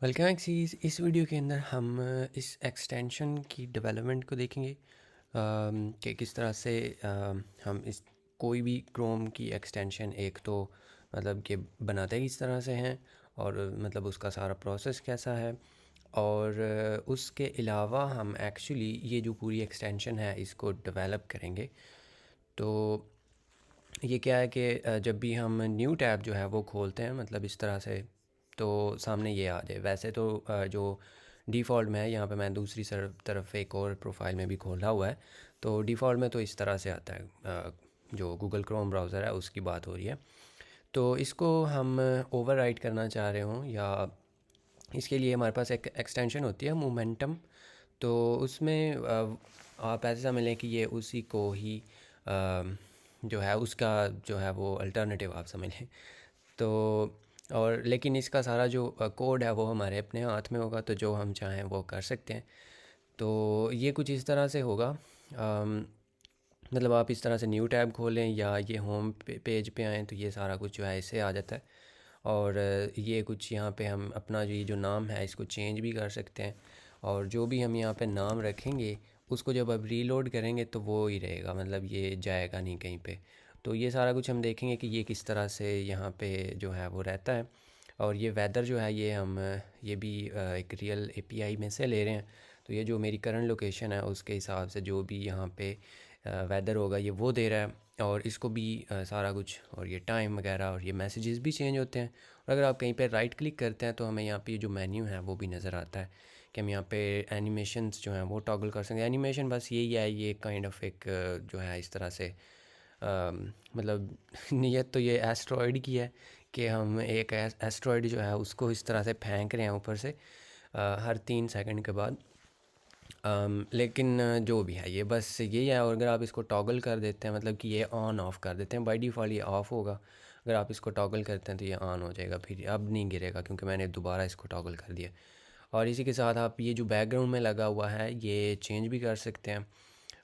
Welcome axes. इस video के अंदर हम इस एक्सटेंशन की डेवलपमेंट को देखेंगे कि किस तरह से हम इस कोई भी क्रोम की एक्सटेंशन एक तो मतलब कि बनाते किस तरह से हैं और मतलब उसका सारा प्रोसेस कैसा है और उसके अलावा हम एक्चुअली ये जो पूरी एक्सटेंशन है इसको डेवलप करेंगे। तो ये क्या है कि जब भी हम न्यू टैब जो है वो खोलते हैं मतलब इस तरह से तो सामने ये आ जाए। वैसे तो जो डिफ़ॉल्ट में है यहाँ पे मैं दूसरी तरफ एक और प्रोफाइल में भी खोला हुआ है, तो डिफ़ॉल्ट में तो इस तरह से आता है। जो गूगल क्रोम ब्राउज़र है उसकी बात हो रही है। तो इसको हम ओवरराइट करना चाह रहे हों या इसके लिए हमारे पास एक एक्सटेंशन होती है मोमेंटम। तो उसमें आप ऐसे समझ लें कि ये उसी को ही जो है उसका जो है वो अल्टरनेटिव आप समझ लें। तो और लेकिन इसका सारा जो कोड है वो हमारे अपने हाथ में होगा, तो जो हम चाहें वो कर सकते हैं। तो ये कुछ इस तरह से होगा। मतलब आप इस तरह से न्यू टैब खोलें या ये होम पेज पे आएँ तो ये सारा कुछ जो है इससे आ जाता है। और ये कुछ यहाँ पे हम अपना जो ये जो नाम है इसको चेंज भी कर सकते हैं। और जो भी हम यहाँ पे नाम रखेंगे उसको जब अब रीलोड करेंगे तो वो ही रहेगा, मतलब ये जाएगा नहीं कहीं पे। तो ये सारा कुछ हम देखेंगे कि ये किस तरह से यहाँ पे जो है वो रहता है। और ये वेदर जो है ये हम ये भी एक रियल एपीआई में से ले रहे हैं। तो ये जो मेरी करंट लोकेशन है उसके हिसाब से जो भी यहाँ पे वेदर होगा ये वो दे रहा है। और इसको भी सारा कुछ और ये टाइम वगैरह और ये मैसेजेस भी चेंज होते हैं। और अगर आप कहीं पे राइट क्लिक करते हैं तो हमें यहाँ पे जो मेन्यू है वो भी नज़र आता है कि हम यहाँ पे एनिमेशंस जो हैं वो टॉगल कर सकते हैं। एनिमेशन बस यही है, ये काइंड ऑफ एक जो है इस तरह से मतलब नीयत तो ये एस्ट्रॉयड की है कि हम एक एस्ट्रॉयड जो है उसको इस तरह से फेंक रहे हैं ऊपर से हर 3 सेकंड के बाद। लेकिन जो भी है ये बस यही है। और अगर आप इसको टॉगल कर देते हैं मतलब कि ये ऑन ऑफ़ कर देते हैं, बाय डिफ़ॉल्ट ये ऑफ़ होगा। अगर आप इसको टॉगल करते हैं तो ये ऑन हो जाएगा, फिर अब नहीं गिरेगा क्योंकि मैंने दोबारा इसको टॉगल कर दिया। और इसी के साथ आप ये जो बैकग्राउंड में लगा हुआ है ये चेंज भी कर सकते हैं।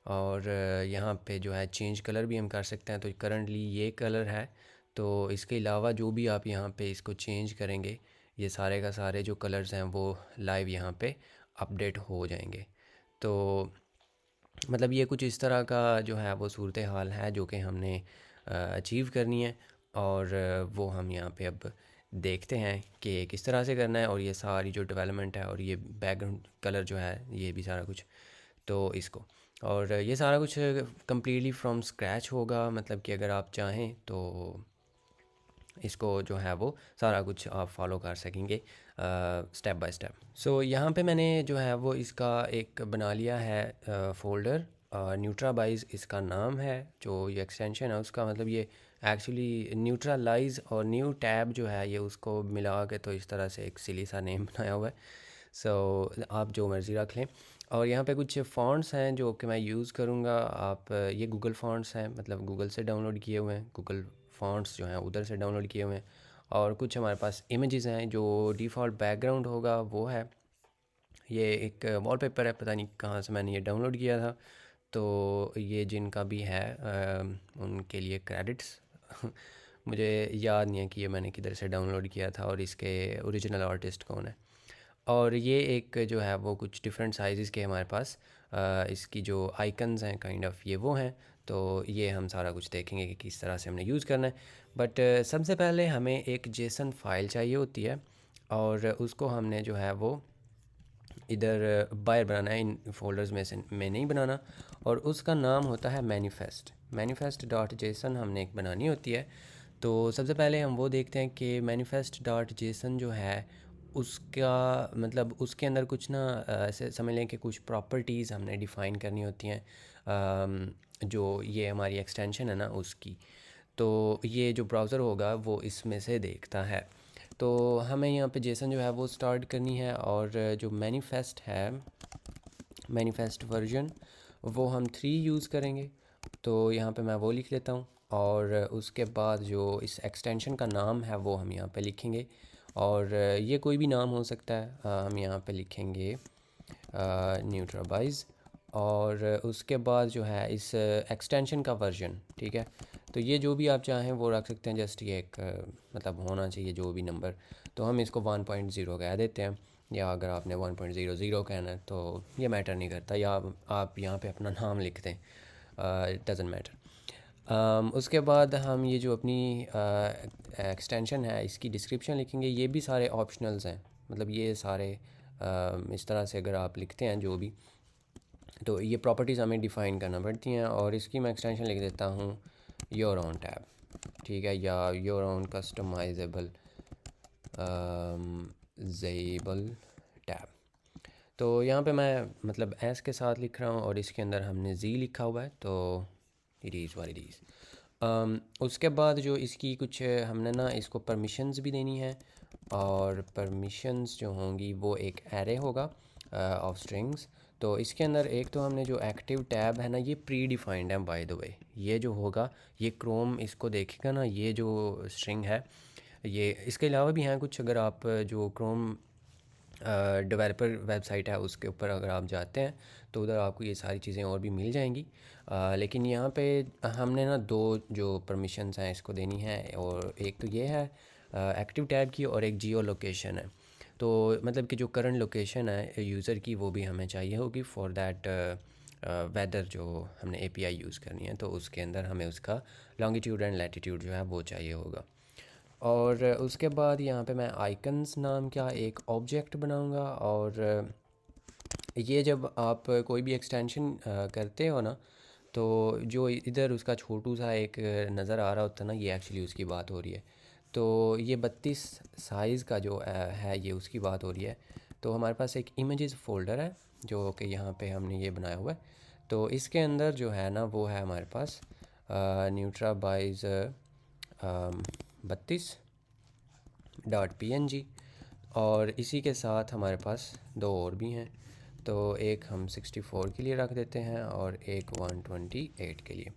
और यहाँ पे जो है चेंज कलर भी हम कर सकते हैं। तो करंटली ये कलर है, तो इसके अलावा जो भी आप यहाँ पे इसको चेंज करेंगे ये सारे का सारे जो कलर्स हैं वो लाइव यहाँ पे अपडेट हो जाएंगे। तो मतलब ये कुछ इस तरह का जो है वो सूरत हाल है जो कि हमने अचीव करनी है। और वो हम यहाँ पे अब देखते हैं कि किस तरह से करना है। और ये सारी जो डेवलपमेंट है और ये बैकग्राउंड कलर जो है ये भी सारा कुछ तो इसको और ये सारा कुछ कम्प्लीटली फ्रॉम स्क्रैच होगा। मतलब कि अगर आप चाहें तो इसको जो है वो सारा कुछ आप फॉलो कर सकेंगे स्टेप बाय स्टेप। सो यहाँ पे मैंने जो है वो इसका एक बना लिया है फ़ोल्डर। न्यूट्राबाइज इसका नाम है, जो ये एक्सटेंशन है उसका। मतलब ये एक्चुअली न्यूट्रलाइज और न्यू टैब जो है ये उसको मिला के तो इस तरह से एक सिली सा नेम बनाया हुआ है। सो आप जो मर्ज़ी रख लें। और यहाँ पे कुछ फ़ॉन्ट्स हैं जो कि मैं यूज़ करूँगा। आप ये गूगल फ़ॉन्ट्स हैं, मतलब गूगल से डाउनलोड किए हुए हैं। गूगल फ़ॉन्ट्स जो हैं उधर से डाउनलोड किए हुए हैं। और कुछ हमारे पास इमेजेस हैं, जो डिफ़ॉल्ट बैकग्राउंड होगा वो है। ये एक वॉलपेपर है, पता नहीं कहाँ से मैंने ये डाउनलोड किया था। तो ये जिनका भी है उनके लिए क्रेडिट्स मुझे याद नहीं है कि ये मैंने किधर से डाउनलोड किया था और इसके ओरिजिनल आर्टिस्ट कौन है। और ये एक जो है वो कुछ डिफरेंट साइज़ के हमारे पास इसकी जो आइकन्स हैं काइंड ऑफ ये वो हैं। तो ये हम सारा कुछ देखेंगे कि किस तरह से हमने यूज़ करना है। बट सबसे पहले हमें एक जेसन फाइल चाहिए होती है और उसको हमने जो है वो इधर बाहर बनाना है, इन फोल्डर्स में से में नहीं बनाना। और उसका नाम होता है मैनिफेस्ट डॉट जेसन हमने एक बनानी होती है। तो सबसे पहले हम वो देखते हैं कि मैनिफेस्ट डॉट जेसन जो है उसका मतलब उसके अंदर कुछ ना ऐसे समझ लें कि कुछ प्रॉपर्टीज़ हमने डिफ़ाइन करनी होती हैं। जो ये हमारी एक्सटेंशन है ना उसकी, तो ये जो ब्राउज़र होगा वो इसमें से देखता है। तो हमें यहाँ पे जेसन जो है वो स्टार्ट करनी है। और जो मैनिफेस्ट है, मैनिफेस्ट वर्जन वो हम 3 यूज़ करेंगे। तो यहाँ पे मैं वो लिख लेता हूँ। और उसके बाद जो इस एक्सटेंशन का नाम है वो हम यहाँ पे लिखेंगे। और ये कोई भी नाम हो सकता है। हम यहाँ पे लिखेंगे न्यूट्राबाइज। और उसके बाद जो है इस एक्सटेंशन का वर्जन, ठीक है। तो ये जो भी आप चाहें वो रख सकते हैं, जस्ट ये एक मतलब होना चाहिए जो भी नंबर। तो हम इसको 1.0 कह देते हैं, या अगर आपने 1.00 कहना है तो ये मैटर नहीं करता, या आप यहाँ पे अपना नाम लिख दें, इट डज़न्ट मैटर। उसके बाद हम ये जो अपनी एक्सटेंशन है इसकी डिस्क्रिप्शन लिखेंगे। ये भी सारे ऑप्शनल्स हैं, मतलब ये सारे इस तरह से अगर आप लिखते हैं जो भी, तो ये प्रॉपर्टीज़ हमें डिफ़ाइन करना पड़ती हैं। और इसकी मैं एक्सटेंशन लिख देता हूँ योर ओन टैब, ठीक है, या योर ओन कस्टमाइजेबल जेबल टैब। तो यहाँ पे मैं मतलब एस के साथ लिख रहा हूँ और इसके अंदर हमने जी लिखा हुआ है, तो it is what it is. उसके बाद जो इसकी कुछ हमने ना इसको परमिशंस भी देनी है, और परमिशंस जो होंगी वो एक एरे होगा ऑफ स्ट्रिंग्स। तो इसके अंदर एक तो हमने जो एक्टिव टैब है ना, ये प्री डिफाइंड है बाय द वे। ये जो होगा ये क्रोम इसको देखेगा ना, ये जो स्ट्रिंग है ये, इसके अलावा भी हैं कुछ। अगर आप जो क्रोम डेवलपर वेबसाइट है उसके ऊपर अगर आप जाते हैं तो उधर आपको ये सारी चीज़ें और भी मिल जाएंगी। लेकिन यहाँ पे हमने ना दो जो परमिशंस हैं इसको देनी है, और एक तो ये है एक्टिव टैब की, और एक जियो लोकेशन है। तो मतलब कि जो करंट लोकेशन है यूज़र की वो भी हमें चाहिए होगी फॉर दैट वेदर जो हमने एपीआई यूज़ करनी है, तो उसके अंदर हमें उसका लॉन्गिट्यूड एंड लैटिट्यूड जो है वो चाहिए होगा। और उसके बाद यहाँ पे मैं आइकन्स नाम का एक ऑब्जेक्ट बनाऊँगा। और ये जब आप कोई भी एक्सटेंशन करते हो ना, तो जो इधर उसका छोटू सा एक नज़र आ रहा होता है ना, ये एक्चुअली उसकी बात हो रही है। तो ये 32 साइज़ का जो है ये उसकी बात हो रही है। तो हमारे पास एक इमेजेस फोल्डर है जो कि यहाँ पे हमने ये बनाया हुआ है। तो इसके अंदर जो है ना वो है हमारे पास न्यूट्रा बाइज 32.png, और इसी के साथ हमारे पास दो और भी हैं। तो एक हम 64 के लिए रख देते हैं और एक 128 के लिए।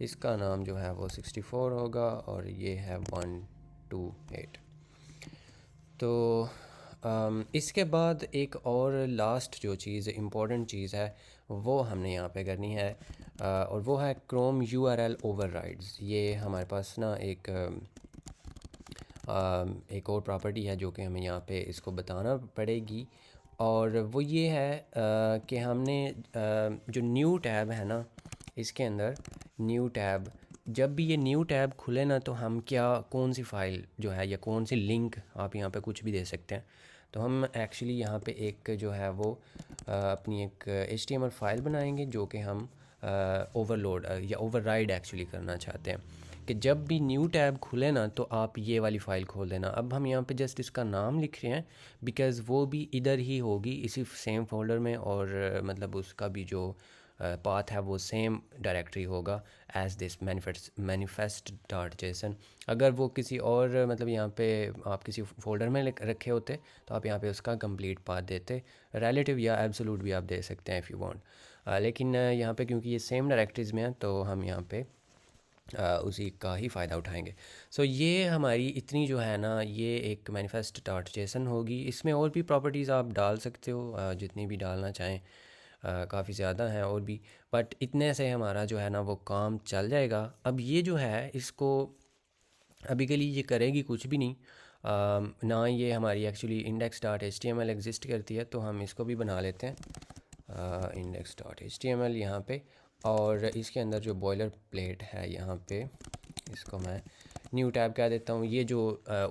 इसका नाम जो है वो 64 होगा और ये है 128। तो इसके बाद एक और लास्ट जो चीज़ इम्पोर्टेंट चीज़ है वो हमने यहाँ पे करनी है, और वो है क्रोम यूआरएल ओवरराइड्स। ये हमारे पास ना एक और प्रॉपर्टी है जो कि हमें यहाँ पे इसको बताना पड़ेगी, और वो ये है कि हमने जो न्यू टैब है ना, इसके अंदर न्यू टैब, जब भी ये न्यू टैब खुले ना, तो हम क्या कौन सी फ़ाइल जो है या कौन सी लिंक, आप यहाँ पे कुछ भी दे सकते हैं। तो हम एक्चुअली यहाँ पे एक जो है वो अपनी एक HTML फ़ाइल बनाएंगे जो कि हम ओवरलोड या ओवरराइड एक्चुअली करना चाहते हैं, कि जब भी न्यू टैब खुले ना तो आप ये वाली फ़ाइल खोल देना। अब हम यहाँ पे जस्ट इसका नाम लिख रहे हैं बिकॉज़ वो भी इधर ही होगी इसी सेम फोल्डर में, और मतलब उसका भी जो पाथ है वो सेम डायरेक्टरी होगा as this manifest dot JSON. अगर वो किसी और मतलब यहाँ पे आप किसी फोल्डर में रखे होते तो आप यहाँ पे उसका कंप्लीट पाथ देते, रिलेटिव या एब्सोल्यूट भी आप दे सकते हैं इफ़ यू वांट। लेकिन यहाँ पे क्योंकि ये सेम डायरेक्टरीज़ में है तो हम यहाँ पे उसी का ही फ़ायदा उठाएंगे। सो ये हमारी इतनी जो है ना ये एक मैनिफेस्ट डॉट जेसन होगी। इसमें और भी प्रॉपर्टीज़ आप डाल सकते हो जितनी भी डालना चाहें, काफ़ी ज़्यादा हैं और भी, बट इतने से हमारा जो है ना वो काम चल जाएगा। अब ये जो है इसको अभी के लिए ये करेगी कुछ भी नहीं, ना ये हमारी actually index dot H T M L exist करती है, तो हम इसको भी बना लेते हैं index dot H T M L यहाँ पे। और इसके अंदर जो बॉयलर प्लेट है यहाँ पे, इसको मैं न्यू टैब कह देता हूँ। ये जो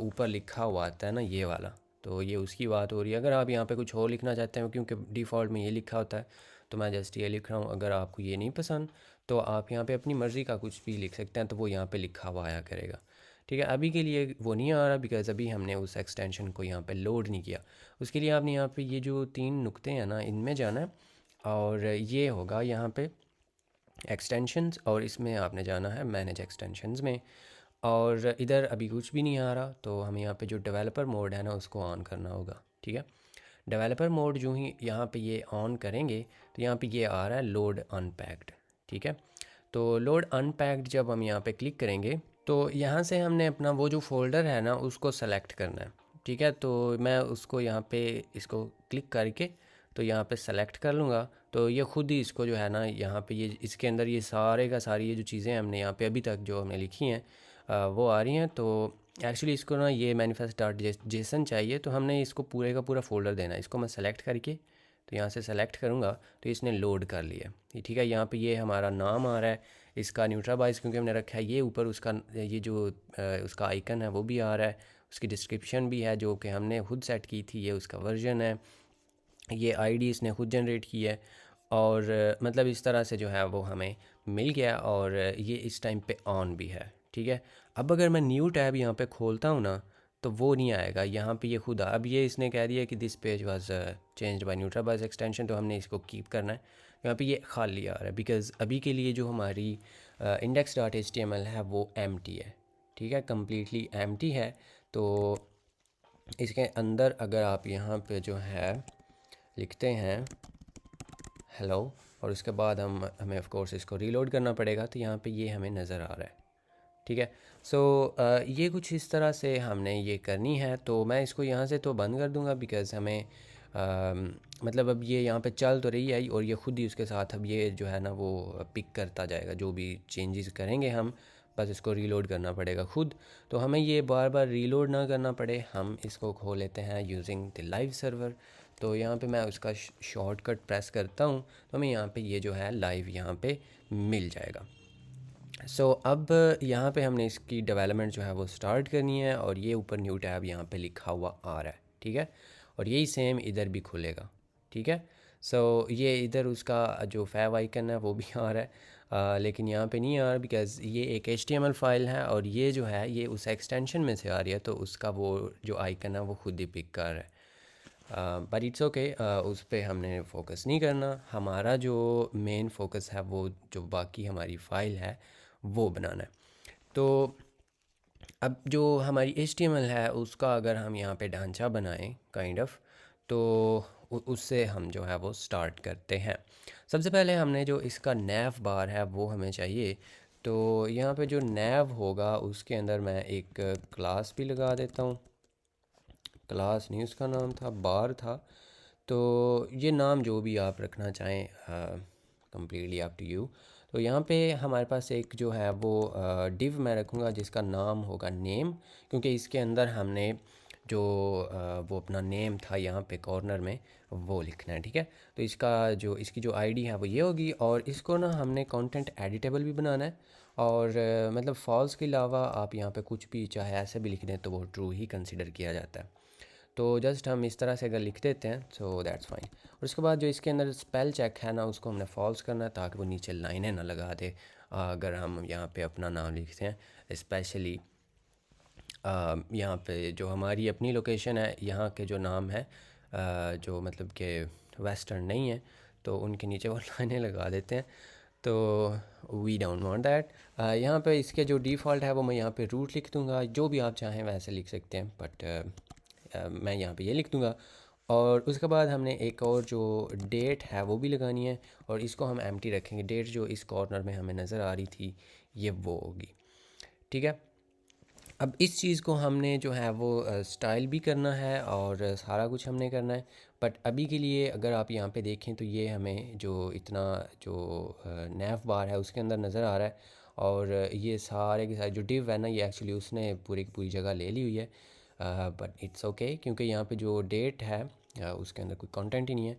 ऊपर लिखा हुआ आता है ना ये वाला, तो ये उसकी बात हो रही है। अगर आप यहाँ पे कुछ और लिखना चाहते हैं, क्योंकि डिफ़ॉल्ट में ये लिखा होता है, तो मैं जस्ट ये लिख रहा हूँ। अगर आपको ये नहीं पसंद तो आप यहाँ पे अपनी मर्ज़ी का कुछ भी लिख सकते हैं, तो वो यहाँ पे लिखा हुआ आया करेगा। ठीक है, अभी के लिए वो नहीं आ रहा बिकॉज़ अभी हमने उस एक्सटेंशन को यहाँ पे लोड नहीं किया। उसके लिए आपने यहाँ पे ये जो 3 नुक्ते हैं ना इनमें जाना है, और ये होगा यहाँ पे एक्सटेंशंस, और इसमें आपने जाना है मैनेज एक्सटेंशंस में। और इधर अभी कुछ भी नहीं आ रहा, तो हमें यहाँ पे जो डेवलपर मोड है ना उसको ऑन करना होगा। ठीक है, डेवलपर मोड जो ही यहाँ पे ये ऑन करेंगे तो यहाँ पे ये आ रहा है लोड अनपैक्ड। ठीक है, तो लोड अनपैक्ड जब हम यहाँ पे क्लिक करेंगे तो यहाँ से हमने अपना वो जो फोल्डर है ना उसको सेलेक्ट करना है। ठीक है, तो मैं उसको यहाँ पे इसको क्लिक करके तो यहाँ पे सेलेक्ट कर लूँगा तो ये ख़ुद ही इसको जो है ना यहाँ पे ये इसके अंदर ये सारे का सारी ये जो चीज़ें हमने यहाँ पे अभी तक जो हमने लिखी हैं वो आ रही हैं। तो एक्चुअली इसको ना ये मैनिफेस्ट डॉट जेसन चाहिए, तो हमने इसको पूरे का पूरा फ़ोल्डर देना है। इसको मैं सेलेक्ट करके तो यहाँ से सेलेक्ट करूँगा तो इसने लोड कर लिया, ठीक है। यहाँ पे ये हमारा नाम आ रहा है, इसका न्यूट्राबाइस क्योंकि हमने रखा है, ये ऊपर उसका ये जो उसका आइकन है वो भी आ रहा है, उसकी डिस्क्रिप्शन भी है जो कि हमने खुद सेट की थी, ये उसका वर्जन है, ये आईडी इसने खुद जनरेट की है। और मतलब इस तरह से जो है वो हमें मिल गया और ये इस टाइम पे ऑन भी है, ठीक है। अब अगर मैं न्यू टैब यहाँ पे खोलता हूँ ना तो वो नहीं आएगा, यहाँ पे ये खुद अब ये इसने कह दिया कि this page was changed by neutralize extension, तो हमने इसको कीप करना है। यहाँ पे ये खाली आ रहा है बिकॉज़ अभी के लिए जो हमारी इंडेक्स डॉट HTML है वो एम्प्टी है, ठीक है, कम्प्लीटली एम्प्टी है। तो इसके अंदर अगर आप यहाँ पे जो है लिखते हैं हेलो और उसके बाद हमें ऑफ कोर्स इसको रीलोड करना पड़ेगा, तो यहाँ पे ये हमें नज़र आ रहा है, ठीक है। सो ये कुछ इस तरह से हमने ये करनी है। तो मैं इसको यहाँ से तो बंद कर दूँगा बिकॉज़ हमें मतलब अब ये यहाँ पे चल तो रही है और ये ख़ुद ही उसके साथ अब ये जो है ना वो पिक करता जाएगा, जो भी चेंजेस करेंगे हम बस इसको रीलोड करना पड़ेगा खुद। तो हमें ये बार बार रीलोड ना करना पड़े, हम इसको खोल लेते हैं यूजिंग द लाइव सर्वर। तो यहाँ पे मैं उसका शॉर्टकट प्रेस करता हूँ तो हमें यहाँ पे ये जो है लाइव यहाँ पे मिल जाएगा। सो अब यहाँ पे हमने इसकी डेवलपमेंट जो है वो स्टार्ट करनी है और ये ऊपर न्यू टैब यहाँ पे लिखा हुआ आ रहा है, ठीक है। और यही सेम इधर भी खुलेगा, ठीक है। सो ये इधर उसका जो फैव आइकन है वो भी आ रहा है, लेकिन यहाँ पे नहीं आ रहा बिकॉज़ ये एक HTML फ़ाइल है और ये जो है ये उस एक्सटेंशन में से आ रही है, तो उसका वो जो आइकन है वो खुद ही पिक कर रहा है। बट इट्स ओके, उस पर हमने फोकस नहीं करना, हमारा जो मेन फोकस है वो जो बाकी हमारी फ़ाइल है वो बनाना है। तो अब जो हमारी HTML है उसका अगर हम यहाँ पे ढांचा बनाएं काइंड ऑफ, तो उससे हम जो है वो स्टार्ट करते हैं। सबसे पहले हमने जो इसका नैव बार है वो हमें चाहिए। तो यहाँ पे जो नैव होगा उसके अंदर मैं एक क्लास भी लगा देता हूँ, क्लास नहीं उसका नाम था, बार था। तो ये नाम जो भी आप रखना चाहें कम्प्लीटली अप टू यू। तो यहाँ पे हमारे पास एक जो है वो डिव मैं रखूँगा जिसका नाम होगा नेम, क्योंकि इसके अंदर हमने जो वो अपना नेम था यहाँ पे कॉर्नर में वो लिखना है, ठीक है। तो इसकी जो आईडी है वो ये होगी और इसको ना हमने कंटेंट एडिटेबल भी बनाना है और मतलब फॉल्स के अलावा आप यहाँ पे कुछ भी चाहे ऐसे भी लिख दें तो वो ट्रू ही कंसिडर किया जाता है। तो जस्ट हम इस तरह से अगर लिख देते हैं सो दैट्स फाइन। और उसके बाद जो इसके अंदर स्पेल चेक है ना उसको हमने फॉल्स करना है ताकि वो नीचे लाइनें ना लगा दे अगर हम यहाँ पे अपना नाम लिखते हैं। स्पेशली यहाँ पे जो हमारी अपनी लोकेशन है यहाँ के जो नाम है जो मतलब कि वेस्टर्न नहीं है तो उनके नीचे वो लाइनें लगा देते हैं, तो वी डोंट वांट दैट। यहाँ पे इसके जो डिफ़ॉल्ट है वो मैं यहाँ पे रूट लिख दूँगा, जो भी आप चाहें वैसे लिख सकते हैं, बट मैं यहाँ पे ये लिख दूँगा। और उसके बाद हमने एक और जो डेट है वो भी लगानी है और इसको हम एम्प्टी रखेंगे। डेट जो इस कॉर्नर में हमें नज़र आ रही थी ये वो होगी, ठीक है। अब इस चीज़ को हमने जो है वो स्टाइल भी करना है और सारा कुछ हमने करना है। बट अभी के लिए अगर आप यहाँ पे देखें तो ये हमें जो इतना जो नैव बार है उसके अंदर नज़र आ रहा है और ये सारे के सारे जो डिव है ना ये एक्चुअली उसने पूरी की पूरी जगह ले ली हुई है। बट इट्स ओके क्योंकि यहाँ पे जो डेट है उसके अंदर कोई कंटेंट ही नहीं है।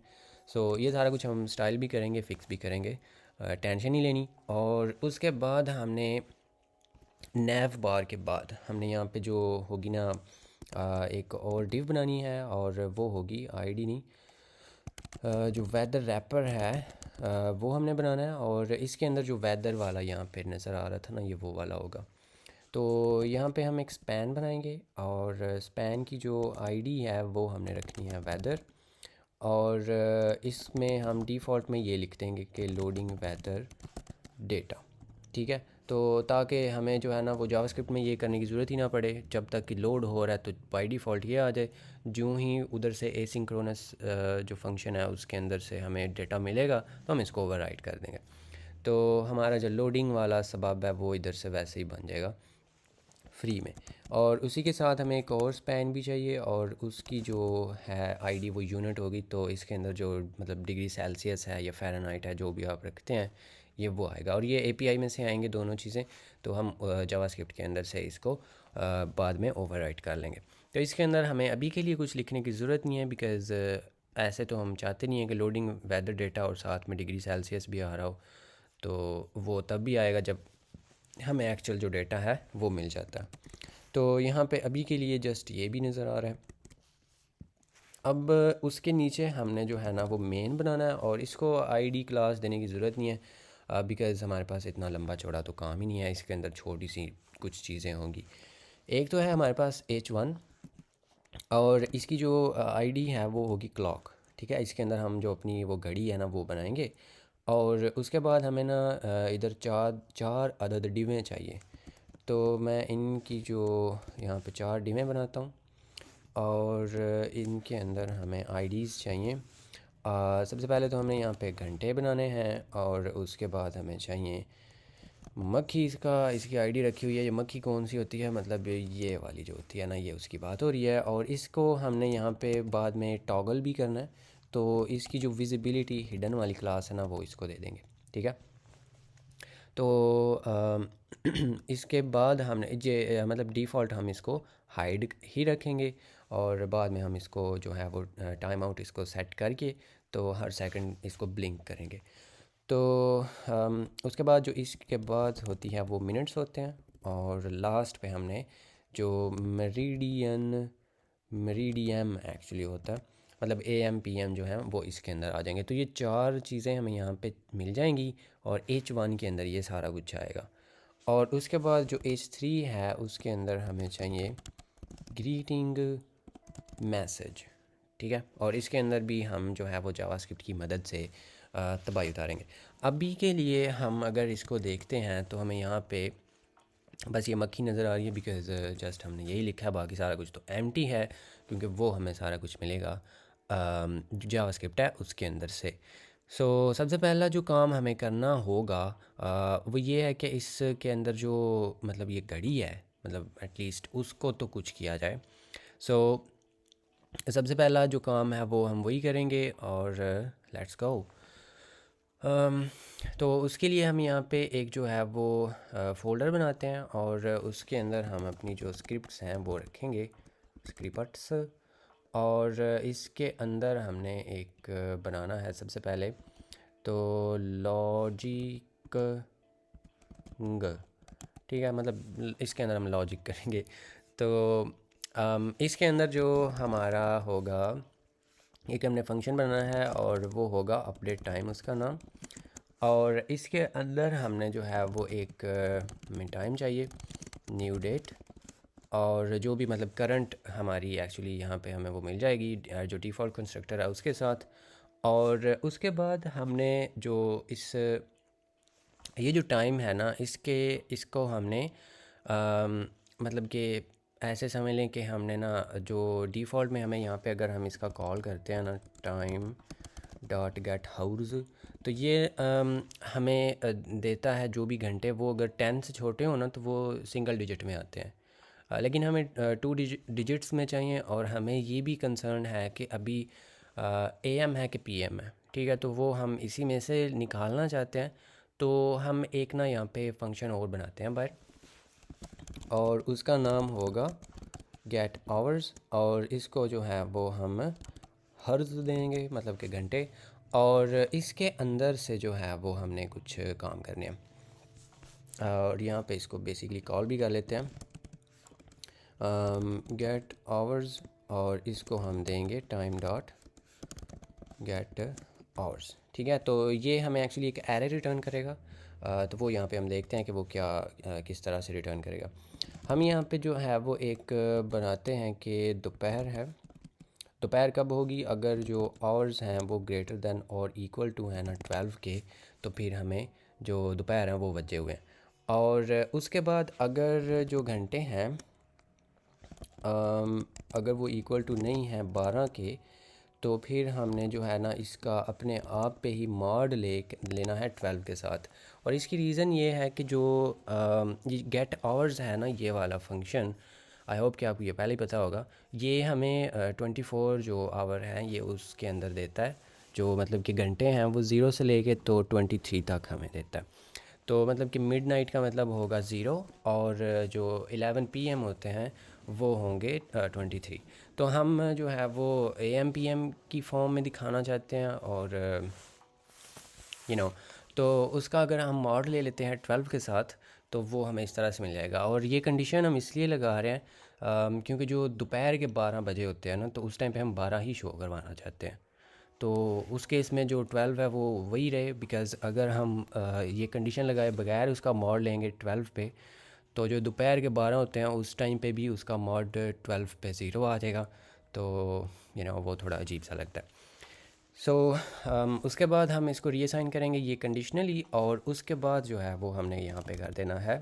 सो ये सारा कुछ हम स्टाइल भी करेंगे, फिक्स भी करेंगे, टेंशन नहीं लेनी। और उसके बाद हमने नैव बार के बाद हमने यहाँ पे जो होगी ना एक और डिव बनानी है और वो होगी आईडी नहीं, जो वेदर रैपर है वो हमने बनाना है और इसके अंदर जो वेदर वाला यहाँ पे नज़र आ रहा था ना ये वो वाला होगा। तो यहाँ पे हम एक स्पैन बनाएंगे और स्पैन की जो आईडी है वो हमने रखनी है वेदर और इसमें हम डिफ़ॉल्ट में ये लिख देंगे कि लोडिंग वेदर डेटा, ठीक है। तो ताकि हमें जो है ना वो जावास्क्रिप्ट में ये करने की ज़रूरत ही ना पड़े, जब तक कि लोड हो रहा है तो बाय डिफ़ॉल्ट ये आ जाए, जो ही उधर से एसिंक्रोनस जो फंक्शन है उसके अंदर से हमें डेटा मिलेगा तो हम इसको ओवरराइट कर देंगे। तो हमारा जो लोडिंग वाला सबब है वो इधर से वैसे ही बन जाएगा। फ्री में। और उसी के साथ हमें एक और स्पैन भी चाहिए, और उसकी जो है आईडी वो यूनिट होगी। तो इसके अंदर जो मतलब डिग्री सेल्सियस है या फ़ारेनहाइट है, जो भी आप रखते हैं, ये वो आएगा। और ये एपीआई में से आएंगे दोनों चीज़ें। तो हम जावास्क्रिप्ट के अंदर से इसको बाद में ओवरराइट कर लेंगे। तो इसके अंदर हमें अभी के लिए कुछ लिखने की ज़रूरत नहीं है, बिकॉज़ ऐसे तो हम चाहते नहीं हैं कि लोडिंग वेदर डेटा और साथ में डिग्री सेल्सियस भी आ रहा हो। तो वो तब भी आएगा जब हमें एक्चुअल जो डेटा है वो मिल जाता है। तो यहाँ पे अभी के लिए जस्ट ये भी नज़र आ रहा है। अब उसके नीचे हमने जो है ना वो मेन बनाना है, और इसको आईडी क्लास देने की ज़रूरत नहीं है, बिकॉज़ हमारे पास इतना लंबा चौड़ा तो काम ही नहीं है। इसके अंदर छोटी सी कुछ चीज़ें होंगी। एक तो है हमारे पास H1, और इसकी जो आईडी है वो होगी क्लॉक। ठीक है, इसके अंदर हम जो अपनी वो घड़ी है ना वो बनाएंगे। और उसके बाद हमें ना इधर चार चार अदद डिवें चाहिए। तो मैं इनकी जो यहाँ पे 4 डिवें बनाता हूँ, और इनके अंदर हमें आईडीज़ चाहिए। सबसे पहले तो हमने यहाँ पे घंटे बनाने हैं, और उसके बाद हमें चाहिए मक्खी। इसकी आईडी रखी हुई है। ये मक्खी कौन सी होती है, मतलब ये वाली जो होती है ना, ये उसकी बात हो रही है। और इसको हमने यहाँ पे बाद में टॉगल भी करना है। तो इसकी जो विजिबिलिटी हिडन वाली क्लास है ना वो इसको दे देंगे। ठीक है। तो इसके बाद हमने ये मतलब डिफ़ॉल्ट हम इसको हाइड ही रखेंगे, और बाद में हम इसको जो है वो टाइम आउट इसको सेट करके तो हर सेकंड इसको ब्लिंक करेंगे। तो उसके बाद जो इसके बाद होती है वो मिनट्स होते हैं, और लास्ट पे हमने जो मेरिडियम एक्चुअली होता है, मतलब AM PM जो है वो इसके अंदर आ जाएंगे। तो ये 4 चीज़ें हमें यहाँ पे मिल जाएंगी, और H1 के अंदर ये सारा कुछ आएगा। और उसके बाद जो H3 है उसके अंदर हमें चाहिए ग्रीटिंग मैसेज। ठीक है, और इसके अंदर भी हम जो है वो जावास्क्रिप्ट की मदद से तबाही उतारेंगे। अभी के लिए हम अगर इसको देखते हैं तो हमें यहाँ पे बस ये मक्खी नज़र आ रही है, बिकॉज़ जस्ट हमने यही लिखा है। बाकी सारा कुछ तो एम्प्टी है, क्योंकि वो हमें सारा कुछ मिलेगा जो जावास्क्रिप्ट है उसके अंदर से। सो सबसे पहला जो काम हमें करना होगा वो ये है कि इसके अंदर जो मतलब ये घड़ी है, मतलब एटलीस्ट उसको तो कुछ किया जाए। सो सबसे पहला जो काम है वो हम वही करेंगे, और लेट्स गो। तो उसके लिए हम यहाँ पे एक जो है वो फ़ोल्डर बनाते हैं, और उसके अंदर हम अपनी जो स्क्रिप्ट्स हैं वो रखेंगे, स्क्रिप्ट्स। और इसके अंदर हमने एक बनाना है सबसे पहले तो लॉजिक। ठीक है, मतलब इसके अंदर हम लॉजिक करेंगे। तो इसके अंदर जो हमारा होगा, एक हमने फंक्शन बनाना है, और वो होगा अपडेट टाइम उसका नाम। और इसके अंदर हमने जो है वो एक हमें टाइम चाहिए, न्यू डेट, और जो भी मतलब करंट हमारी एक्चुअली यहाँ पे हमें वो मिल जाएगी जो डिफ़ॉल्ट कंस्ट्रक्टर है उसके साथ। और उसके बाद हमने जो ये जो टाइम है ना इसको हमने मतलब कि ऐसे समझ लें कि हमने ना जो डिफ़ॉल्ट में हमें यहाँ पे अगर हम इसका कॉल करते हैं ना टाइम डॉट गेट हाउर्स, तो ये हमें देता है जो भी घंटे, वो अगर 10 से छोटे हो ना तो वो सिंगल डिजिट में आते हैं। लेकिन हमें 2 डिजिट्स में चाहिए, और हमें ये भी कंसर्न है कि अभी AM है कि PM है। ठीक है, तो वो हम इसी में से निकालना चाहते हैं। तो हम एक ना यहाँ पे फंक्शन और बनाते हैं बाहर, और उसका नाम होगा गेट आवर्स, और इसको जो है वो हम हर्ज देंगे, मतलब कि घंटे। और इसके अंदर से जो है वो हमने कुछ काम करने हैं, और यहाँ पे इसको बेसिकली कॉल भी कर लेते हैं गेट आवर्स, और इसको हम देंगे टाइम डॉट गेट आवर्स। ठीक है, तो ये हमें एक्चुअली एक एरे रिटर्न करेगा। तो वो यहाँ पे हम देखते हैं कि वो क्या किस तरह से रिटर्न करेगा। हम यहाँ पे जो है वो एक बनाते हैं कि दोपहर है। दोपहर कब होगी, अगर जो आवर्स हैं वो ग्रेटर दैन और इक्वल टू है ना 12 के, तो फिर हमें जो दोपहर हैं वो बचे हुए हैं। और उसके बाद अगर जो घंटे हैं अगर वो इक्वल टू नहीं है 12 के, तो फिर हमने जो है ना इसका अपने आप पे ही मॉड लेना है 12 के साथ। और इसकी रीज़न ये है कि जो ये गेट आवर्स है ना, ये वाला फंक्शन, आई होप कि आपको ये पहले ही पता होगा, ये हमें 24 जो आवर हैं ये उसके अंदर देता है। जो मतलब कि घंटे हैं वो 0 से लेके तो 23 तक हमें देता है। तो मतलब कि मिडनाइट का मतलब होगा 0, और जो 11 PM होते हैं वो होंगे 23। तो हम जो है वो AM PM की फॉर्म में दिखाना चाहते हैं, और तो उसका अगर हम मॉड ले लेते हैं 12 के साथ तो वो हमें इस तरह से मिल जाएगा। और ये कंडीशन हम इसलिए लगा रहे हैं क्योंकि जो दोपहर के 12 बजे होते हैं ना, तो उस टाइम पे हम 12 ही शो करवाना चाहते हैं। तो उस केस में जो 12 है वो वही रहे, बिकॉज़ अगर हम ये कंडीशन लगाए बगैर उसका मॉड लेंगे 12 पे, तो जो दोपहर के 12 होते हैं उस टाइम पे भी उसका मॉड 12 पे 0 आ जाएगा। तो वो थोड़ा अजीब सा लगता है। सो उसके बाद हम इसको रीअसाइन करेंगे ये कंडीशनली, और उसके बाद जो है वो हमने यहाँ पे कर देना है,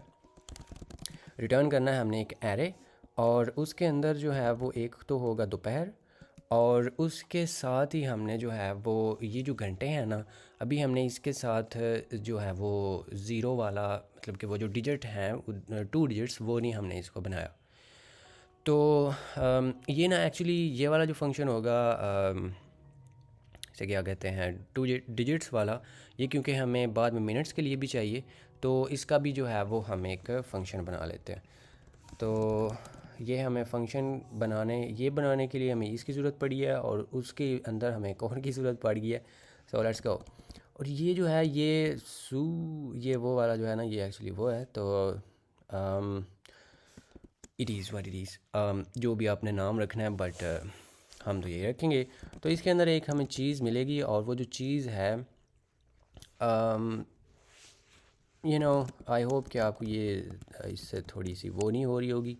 रिटर्न करना है हमने एक एरे, और उसके अंदर जो है वो एक तो होगा दोपहर, और उसके साथ ही हमने जो है वो ये जो घंटे हैं ना, अभी हमने इसके साथ जो है वो ज़ीरो वाला, मतलब कि वो जो डिजिट हैं 2 डिजिट्स, वो नहीं हमने इसको बनाया। तो ये ना एक्चुअली ये वाला जो फंक्शन होगा, इसे क्या कहते हैं, 2 डिजिट्स वाला, ये क्योंकि हमें बाद में मिनट्स के लिए भी चाहिए, तो इसका भी जो है वो हम एक फ़ंक्शन बना लेते हैं। तो ये हमें फ़ंक्शन बनाने के लिए हमें इसकी ज़रूरत पड़ी है, और उसके अंदर हमें एक और की ज़रूरत पड़ गई है। सो लेट्स गो। और ये जो है ये वो वाला जो है ना, ये एक्चुअली वो है। तो it is what it is, जो भी आपने नाम रखना है, बट हम तो यही रखेंगे। तो इसके अंदर एक हमें चीज़ मिलेगी, और वो जो चीज़ है, आई होप कि आपको ये इससे थोड़ी सी वो नहीं हो रही होगी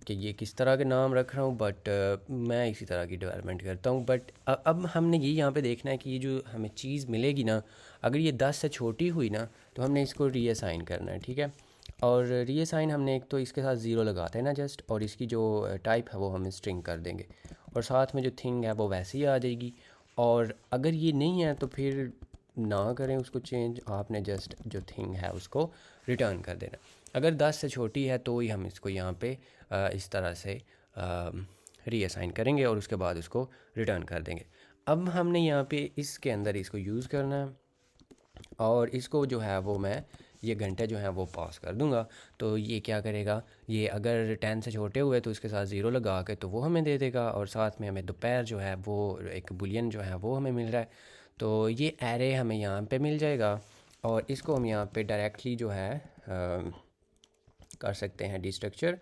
कि ये किस तरह के नाम रख रहा हूँ, बट मैं इसी तरह की डेवलपमेंट करता हूँ। बट अब हमने ये यहाँ पे देखना है कि ये जो हमें चीज़ मिलेगी ना, अगर ये 10 से छोटी हुई ना, तो हमने इसको रीअसाइन करना है, ठीक है। और रीअसाइन हमने एक तो इसके साथ ज़ीरो लगाते हैं ना जस्ट, और इसकी जो टाइप है वो हम स्ट्रिंग कर देंगे, और साथ में जो थिंग है वो वैसे ही आ जाएगी। और अगर ये नहीं है तो फिर ना करें उसको चेंज, आपने जस्ट जो थिंग है उसको रिटर्न कर देना। अगर 10 से छोटी है तो ही हम इसको यहाँ पे इस तरह से रीअसाइन करेंगे, और उसके बाद उसको रिटर्न कर देंगे। अब हमने यहाँ पे इसके अंदर इसको यूज़ करना है, और इसको जो है वो मैं ये घंटे जो हैं वो पास कर दूंगा। तो ये क्या करेगा, ये अगर 10 से छोटे हुए तो इसके साथ ज़ीरो लगा के तो वो हमें दे देगा, और साथ में हमें दोपहर जो है वो एक बुलियन जो है वो हमें मिल रहा है। तो ये एरे हमें यहाँ पे मिल जाएगा, और इसको हम यहाँ पे डायरेक्टली जो है कर सकते हैं डिस्ट्रक्चर।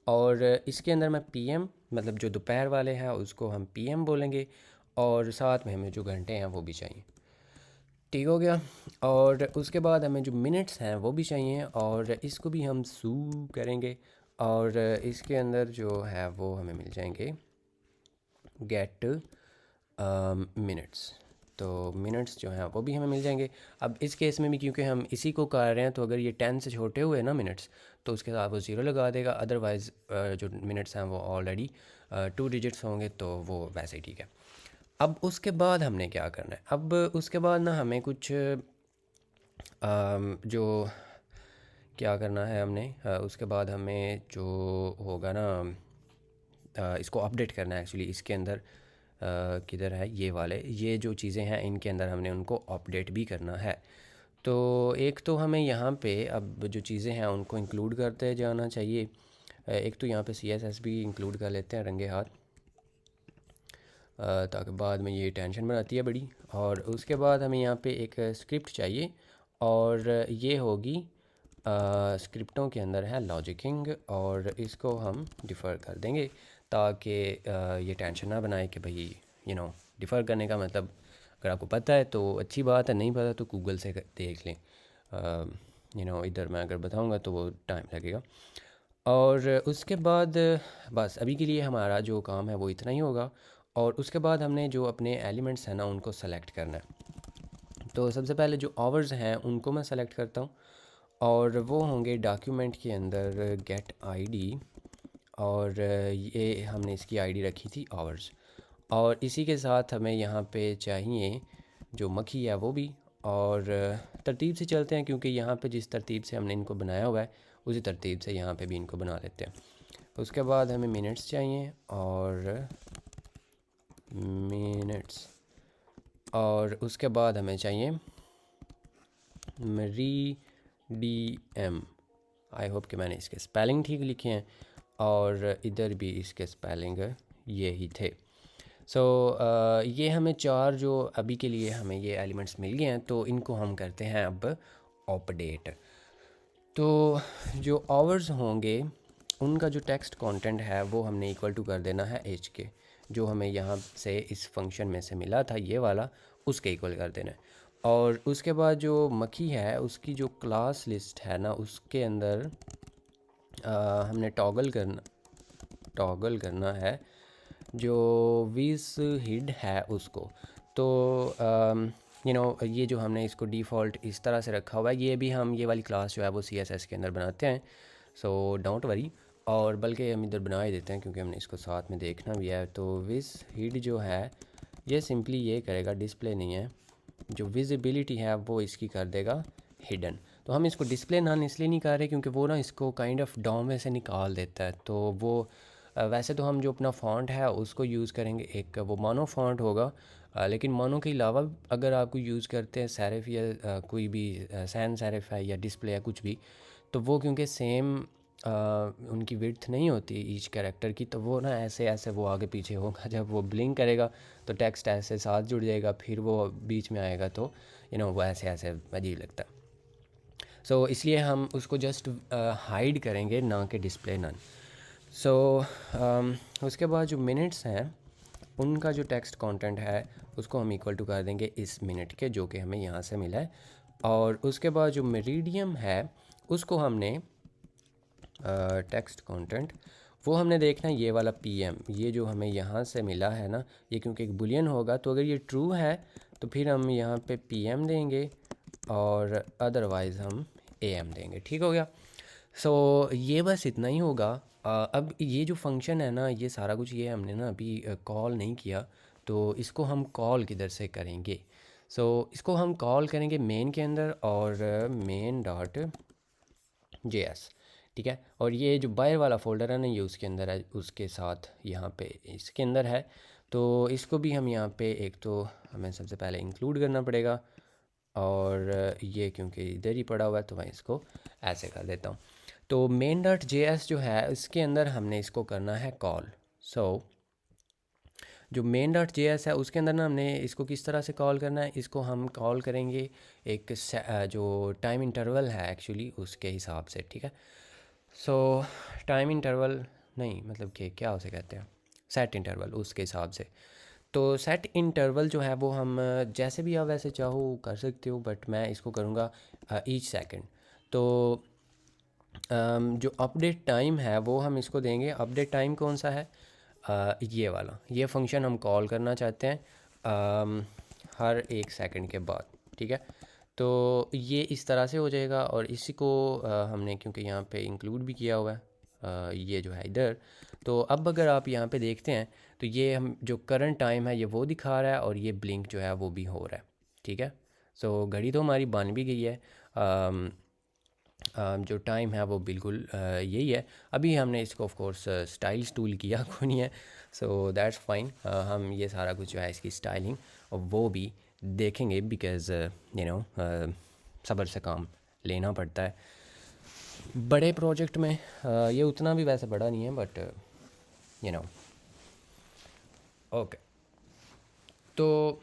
और इसके अंदर मैं PM, मतलब जो दोपहर वाले हैं उसको हम PM बोलेंगे, और साथ में हमें जो घंटे हैं वो भी चाहिए। ठीक हो गया। और उसके बाद हमें जो मिनट्स हैं वो भी चाहिए, और इसको भी हम सू करेंगे, और इसके अंदर जो है वो हमें मिल जाएंगे गेट मिनट्स। तो मिनट्स जो हैं वो भी हमें मिल जाएंगे। अब इस केस में भी क्योंकि हम इसी को कर रहे हैं, तो अगर ये 10 से छोटे हुए ना मिनट्स, तो उसके साथ वो ज़ीरो लगा देगा। अदरवाइज़ जो मिनट्स हैं वो ऑलरेडी 2 डिजिट्स होंगे, तो वो वैसे ही ठीक है। अब उसके बाद हमने क्या करना है, अब उसके बाद ना हमें कुछ जो क्या करना है हमने, उसके बाद हमें जो होगा ना, इसको अपडेट करना है एक्चुअली। इसके अंदर किधर है ये वाले, ये जो चीज़ें हैं इनके अंदर हमने उनको अपडेट भी करना है। तो एक तो हमें यहाँ पे अब जो चीज़ें हैं उनको इंक्लूड करते जाना चाहिए। एक तो यहाँ पे CSS भी इंक्लूड कर लेते हैं रंगे हाथ, ताकि बाद में ये टेंशन बनाती है बड़ी। और उसके बाद हमें यहाँ पे एक स्क्रिप्ट चाहिए, और ये होगी स्क्रिप्टों के अंदर है लॉजिकिंग, और इसको हम डिफ़र कर देंगे, ताकि ये टेंशन ना बनाए कि भाई डिफ़र करने का मतलब, अगर आपको पता है तो अच्छी बात है, नहीं पता तो गूगल से देख लें। इधर मैं अगर बताऊंगा तो वो टाइम लगेगा। और उसके बाद बस अभी के लिए हमारा जो काम है वो इतना ही होगा। और उसके बाद हमने जो अपने एलिमेंट्स हैं ना उनको सेलेक्ट करना है। तो सबसे पहले जो आवर्स हैं उनको मैं सेलेक्ट करता हूँ, और वो होंगे डॉक्यूमेंट के अंदर गेट ID, और ये हमने इसकी ID रखी थी आवर्स। और इसी के साथ हमें यहाँ पे चाहिए जो मक्खी है वो भी। और तरतीब से चलते हैं, क्योंकि यहाँ पे जिस तरतीब से हमने इनको बनाया हुआ है उसी तरतीब से यहाँ पे भी इनको बना लेते हैं। उसके बाद हमें मिनट्स चाहिए और मिनट्स, और उसके बाद हमें चाहिए रीडीएम। आई होप कि मैंने इसके स्पेलिंग ठीक लिखे हैं, और इधर भी इसके स्पेलिंग ये ही थे। सो ये हमें चार जो अभी के लिए हमें ये एलिमेंट्स मिल गए हैं, तो इनको हम करते हैं अब अपडेट। तो जो आवर्स होंगे उनका जो टेक्स्ट कंटेंट है वो हमने इक्वल टू कर देना है एच के, जो हमें यहाँ से इस फंक्शन में से मिला था ये वाला, उसके इक्वल कर देना है। और उसके बाद जो मक्खी है उसकी जो क्लास लिस्ट है ना, उसके अंदर हमने टॉगल करना है जो विस हिड है उसको। तो ये जो हमने इसको डिफ़ॉल्ट इस तरह से रखा हुआ है, ये भी हम ये वाली क्लास जो है वो CSS के अंदर बनाते हैं। सो डोंट वरी, और बल्कि हम इधर बना ही देते हैं क्योंकि हमने इसको साथ में देखना भी है। तो विस हिड जो है ये सिंपली ये करेगा, डिस्प्ले नहीं है, जो विजिबिलिटी है वो इसकी कर देगा हिडन। तो हम इसको डिस्प्ले नाम इसलिए नहीं कर रहे क्योंकि वो ना इसको काइंड ऑफ डॉम में से निकाल देता है। तो वो वैसे तो हम जो अपना फ़ॉन्ट है उसको यूज़ करेंगे, एक वो मोनो फ़ॉन्ट होगा। लेकिन मोनो के अलावा अगर आप कोई यूज़ करते हैं सेरिफ या कोई भी सैन सेरिफ है या डिस्प्ले है कुछ भी, तो वो क्योंकि सेम उनकी विड्थ नहीं होती ईच कैरेक्टर की, तो वो ना ऐसे ऐसे वो आगे पीछे होगा। जब वो ब्लिंक करेगा तो टेक्स्ट ऐसे साथ जुड़ जाएगा, फिर वो बीच में आएगा तो वो ऐसे ऐसे अजीब लगता है। सो इसलिए हम उसको जस्ट हाइड करेंगे, ना कि डिस्प्ले नन। सो उसके बाद जो मिनट्स हैं उनका जो टेक्स्ट कंटेंट है उसको हम इक्वल टू कर देंगे इस मिनट के, जो कि हमें यहाँ से मिला है। और उसके बाद जो मेरिडियम है उसको हमने टेक्स्ट कंटेंट वो हमने देखना है ये वाला PM, ये जो हमें यहाँ से मिला है ना, ये क्योंकि एक बुलियन होगा, तो अगर ये ट्रू है तो फिर हम यहाँ पे PM देंगे और अदरवाइज़ हम AM देंगे। ठीक हो गया। सो ये बस इतना ही होगा। अब ये जो फंक्शन है ना, ये सारा कुछ ये हमने ना अभी कॉल नहीं किया, तो इसको हम कॉल किधर से करेंगे। सो इसको हम कॉल करेंगे मेन के अंदर, और main.js, ठीक है। और ये जो बायर वाला फ़ोल्डर है ना, ये उसके अंदर है, उसके साथ यहाँ पे इसके अंदर है। तो इसको भी हम यहाँ पे एक तो हमें सबसे पहले इंक्लूड करना पड़ेगा, और ये क्योंकि इधर ही पड़ा हुआ है तो मैं इसको ऐसे कर देता हूँ। तो main.js जो है इसके अंदर हमने इसको करना है कॉल। सो जो main.js है उसके अंदर ना हमने इसको किस तरह से कॉल करना है, इसको हम कॉल करेंगे एक जो टाइम इंटरवल है एक्चुअली उसके हिसाब से, ठीक है। सो टाइम इंटरवल नहीं, मतलब कि क्या उसे कहते हैं, सेट इंटरवल, उसके हिसाब से। तो सेट इंटरवल जो है वो हम जैसे भी आप वैसे चाहो कर सकते हो, बट मैं इसको करूँगा ईच सेकंड। तो जो अपडेट टाइम है वो हम इसको देंगे। अपडेट टाइम कौन सा है, ये वाला, ये फंक्शन हम कॉल करना चाहते हैं हर 1 सेकंड के बाद, ठीक है। तो ये इस तरह से हो जाएगा, और इसी को हमने क्योंकि यहाँ पे इंक्लूड भी किया हुआ है ये जो है इधर। तो अब अगर आप यहाँ पे देखते हैं तो ये हम जो करंट टाइम है ये वो दिखा रहा है, और ये ब्लिंक जो है वो भी हो रहा है, ठीक है। सो घड़ी तो हमारी बन भी गई है। जो टाइम है वो बिल्कुल यही है। अभी हमने इसको ऑफ कोर्स स्टाइल्स टूल किया कोई नहीं है, सो दैट्स फाइन। हम ये सारा कुछ जो है इसकी स्टाइलिंग और वो भी देखेंगे, बिकॉज़ सब्र से काम लेना पड़ता है बड़े प्रोजेक्ट में। ये उतना भी वैसे बड़ा नहीं है, बट ओके। तो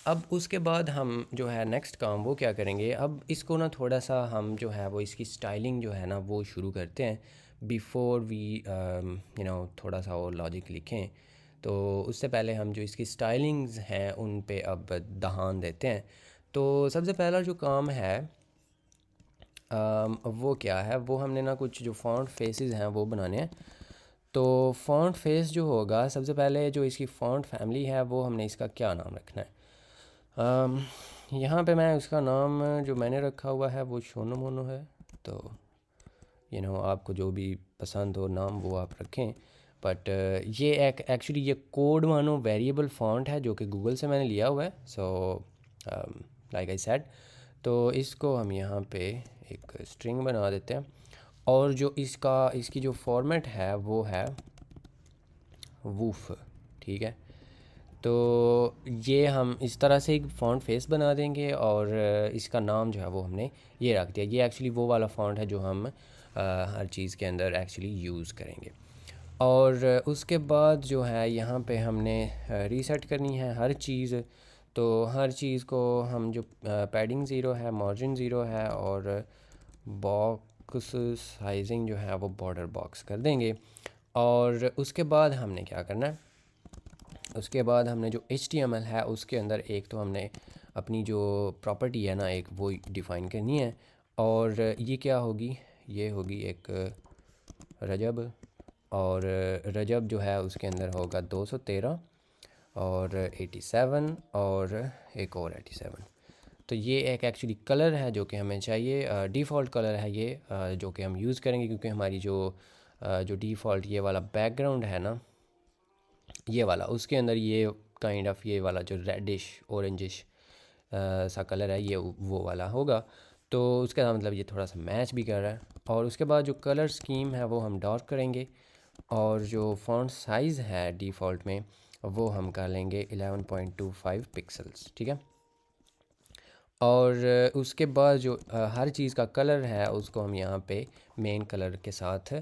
अब उसके बाद हम जो है नेक्स्ट काम वो क्या करेंगे, अब इसको ना थोड़ा सा हम जो है वो इसकी स्टाइलिंग जो है ना वो शुरू करते हैं बिफ़ोर वी थोड़ा सा और लॉजिक लिखें। तो उससे पहले हम जो इसकी स्टाइलिंग्स हैं उन पे अब ध्यान देते हैं। तो सबसे पहला जो काम है वो क्या है, वो हमने ना कुछ जो फ़ॉन्ट फेसेस हैं वो बनाने हैं। तो फ़ॉन्ट फेस जो होगा, सबसे पहले जो इसकी फ़ॉन्ट फैमिली है वो हमने इसका क्या नाम रखना है। यहाँ पे मैं उसका नाम जो मैंने रखा हुआ है वो शोनो मोनो है। तो आपको जो भी पसंद हो नाम वो आप रखें। बट ये एक एक्चुअली ये कोड मानो वेरिएबल फ़ॉन्ट है जो कि गूगल से मैंने लिया हुआ है। सो लाइक आई सेड, तो इसको हम यहाँ पे एक स्ट्रिंग बना देते हैं और जो इसकी जो फॉर्मेट है वो है वूफ, ठीक है। तो ये हम इस तरह से एक फ़ॉन्ट फेस बना देंगे और इसका नाम जो है वो हमने ये रख दिया। ये एक्चुअली वो वाला फ़ॉन्ट है जो हम हर चीज़ के अंदर एक्चुअली यूज़ करेंगे। और उसके बाद जो है यहाँ पे हमने रीसेट करनी है हर चीज़। तो हर चीज़ को हम जो पैडिंग ज़ीरो है, मार्जिन ज़ीरो है और बॉक्स साइजिंग जो है वो बॉर्डर बॉक्स कर देंगे। और उसके बाद हमने क्या करना है, उसके बाद हमने जो HTML है उसके अंदर एक तो हमने अपनी जो प्रॉपर्टी है ना एक वो डिफ़ाइन करनी है। और ये क्या होगी, ये होगी एक रजब, और रजब जो है उसके अंदर होगा 213 और 87 और एक और 87। तो ये एक एक्चुअली कलर है जो कि हमें चाहिए, डिफ़ॉल्ट कलर है ये, जो कि हम यूज़ करेंगे क्योंकि हमारी जो डिफ़ॉल्ट ये वाला बैकग्राउंड है ना, ये वाला उसके अंदर ये काइंड ऑफ ये वाला जो रेडिश ऑरेंजिश सा कलर है ये वो वाला होगा। तो उसका मतलब ये थोड़ा सा मैच भी कर रहा है। और उसके बाद जो कलर स्कीम है वो हम डार्क करेंगे और जो फ़ॉन्ट साइज़ है डिफ़ॉल्ट में वो हम कर लेंगे 11.25 पिक्सल्स, ठीक है। और उसके बाद जो हर चीज़ का कलर है उसको हम यहाँ पे मेन कलर के साथ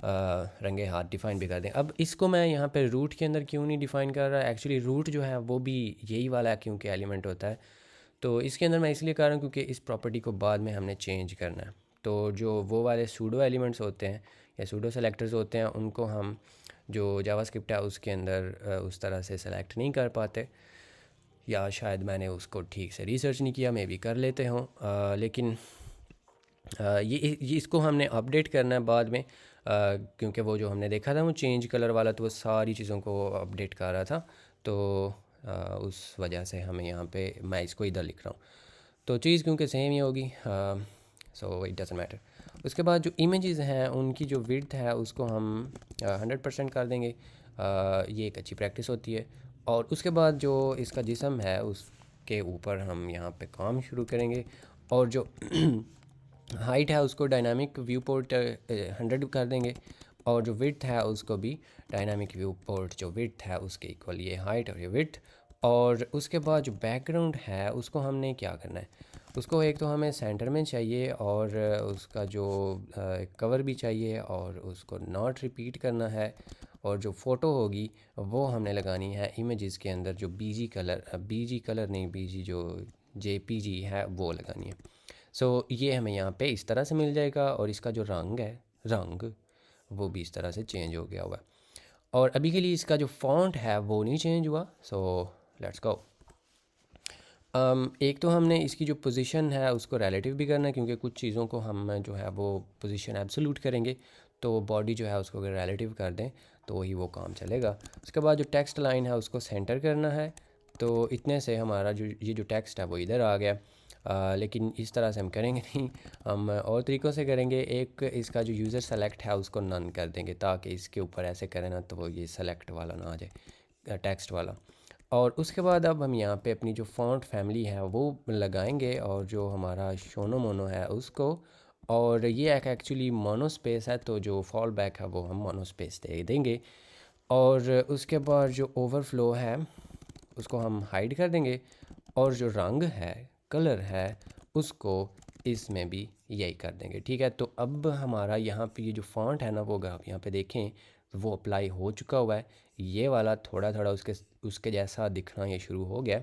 रंगे हाथ डिफ़ाइन भी कर दें। अब इसको मैं यहाँ पे रूट के अंदर क्यों नहीं डिफ़ाइन कर रहा, एक्चुअली रूट जो है वो भी यही वाला है क्योंकि एलिमेंट होता है। तो इसके अंदर मैं इसलिए कर रहा हूँ क्योंकि इस प्रॉपर्टी को बाद में हमने चेंज करना है। तो जो वो वाले सूडो एलिमेंट्स होते हैं या सूडो सेलेक्टर्स होते हैं उनको हम जो जावास्क्रिप्ट है उसके अंदर उस तरह से सेलेक्ट नहीं कर पाते, या शायद मैंने उसको ठीक से रिसर्च नहीं किया, मे भी कर लेते हों। लेकिन ये इसको हमने अपडेट करना है बाद में, क्योंकि वो जो हमने देखा था वो चेंज कलर वाला तो वो सारी चीज़ों को अपडेट कर रहा था। तो उस वजह से हमें यहाँ पे मैं इसको इधर लिख रहा हूँ। तो चीज़ क्योंकि सेम ही होगी, सो इट डजंट मैटर। उसके बाद जो इमेजेस हैं उनकी जो विड्थ है उसको हम 100% कर देंगे। ये एक अच्छी प्रैक्टिस होती है। और उसके बाद जो इसका जिस्म है उसके ऊपर हम यहाँ पे काम शुरू करेंगे और जो हाइट है उसको डायनामिक व्यू पोर्ट 100 कर देंगे और जो विड्थ है उसको भी डायनामिक व्यू पोर्ट जो विड्थ है उसके इक्वल ये हाइट और ये विड्थ। और उसके बाद जो बैकग्राउंड है उसको हमने क्या करना है, उसको एक तो हमें सेंटर में चाहिए और उसका जो कवर भी चाहिए और उसको नॉट रिपीट करना है। और जो फ़ोटो होगी वो हमने लगानी है इमेजेस के अंदर जो बीजी कलर नहीं, बीजी जो JPG है वो लगानी है। सो ये हमें यहाँ पे इस तरह से मिल जाएगा और इसका जो रंग वो भी इस तरह से चेंज हो गया हुआ है। और अभी के लिए इसका जो फ़ॉन्ट है वो नहीं चेंज हुआ। सो लेट्स गो। एक तो हमने इसकी जो पोजीशन है उसको रिलेटिव भी करना है क्योंकि कुछ चीज़ों को हम जो है वो पोजीशन एब्सोल्यूट करेंगे, तो बॉडी जो है उसको अगर रिलेटिव कर दें तो वही वो काम चलेगा। उसके बाद जो टेक्स्ट लाइन है उसको सेंटर करना है। तो इतने से हमारा जो टेक्स्ट है वो इधर आ गया। लेकिन इस तरह से हम करेंगे नहीं, हम और तरीक़ों से करेंगे। एक इसका जो यूज़र सेलेक्ट है उसको नन कर देंगे ताकि इसके ऊपर ऐसे करें ना तो वो ये सेलेक्ट वाला ना आ जाए, टेक्स्ट वाला। और उसके बाद अब हम यहाँ पे अपनी जो फ़ॉन्ट फैमिली है वो लगाएंगे और जो हमारा शोनो मोनो है उसको, और ये एक एक्चुअली मोनो स्पेस है तो जो फॉल बैक है वो हम मोनो स्पेस दे देंगे। और उसके बाद जो ओवरफ्लो है उसको हम हाइड कर देंगे और जो रंग है कलर है उसको इसमें भी यही कर देंगे, ठीक है। तो अब हमारा यहाँ पे ये जो फ़ॉन्ट है ना वो अगर आप यहाँ पे देखें तो वो अप्लाई हो चुका हुआ है। ये वाला थोड़ा थोड़ा उसके जैसा दिखना ये शुरू हो गया।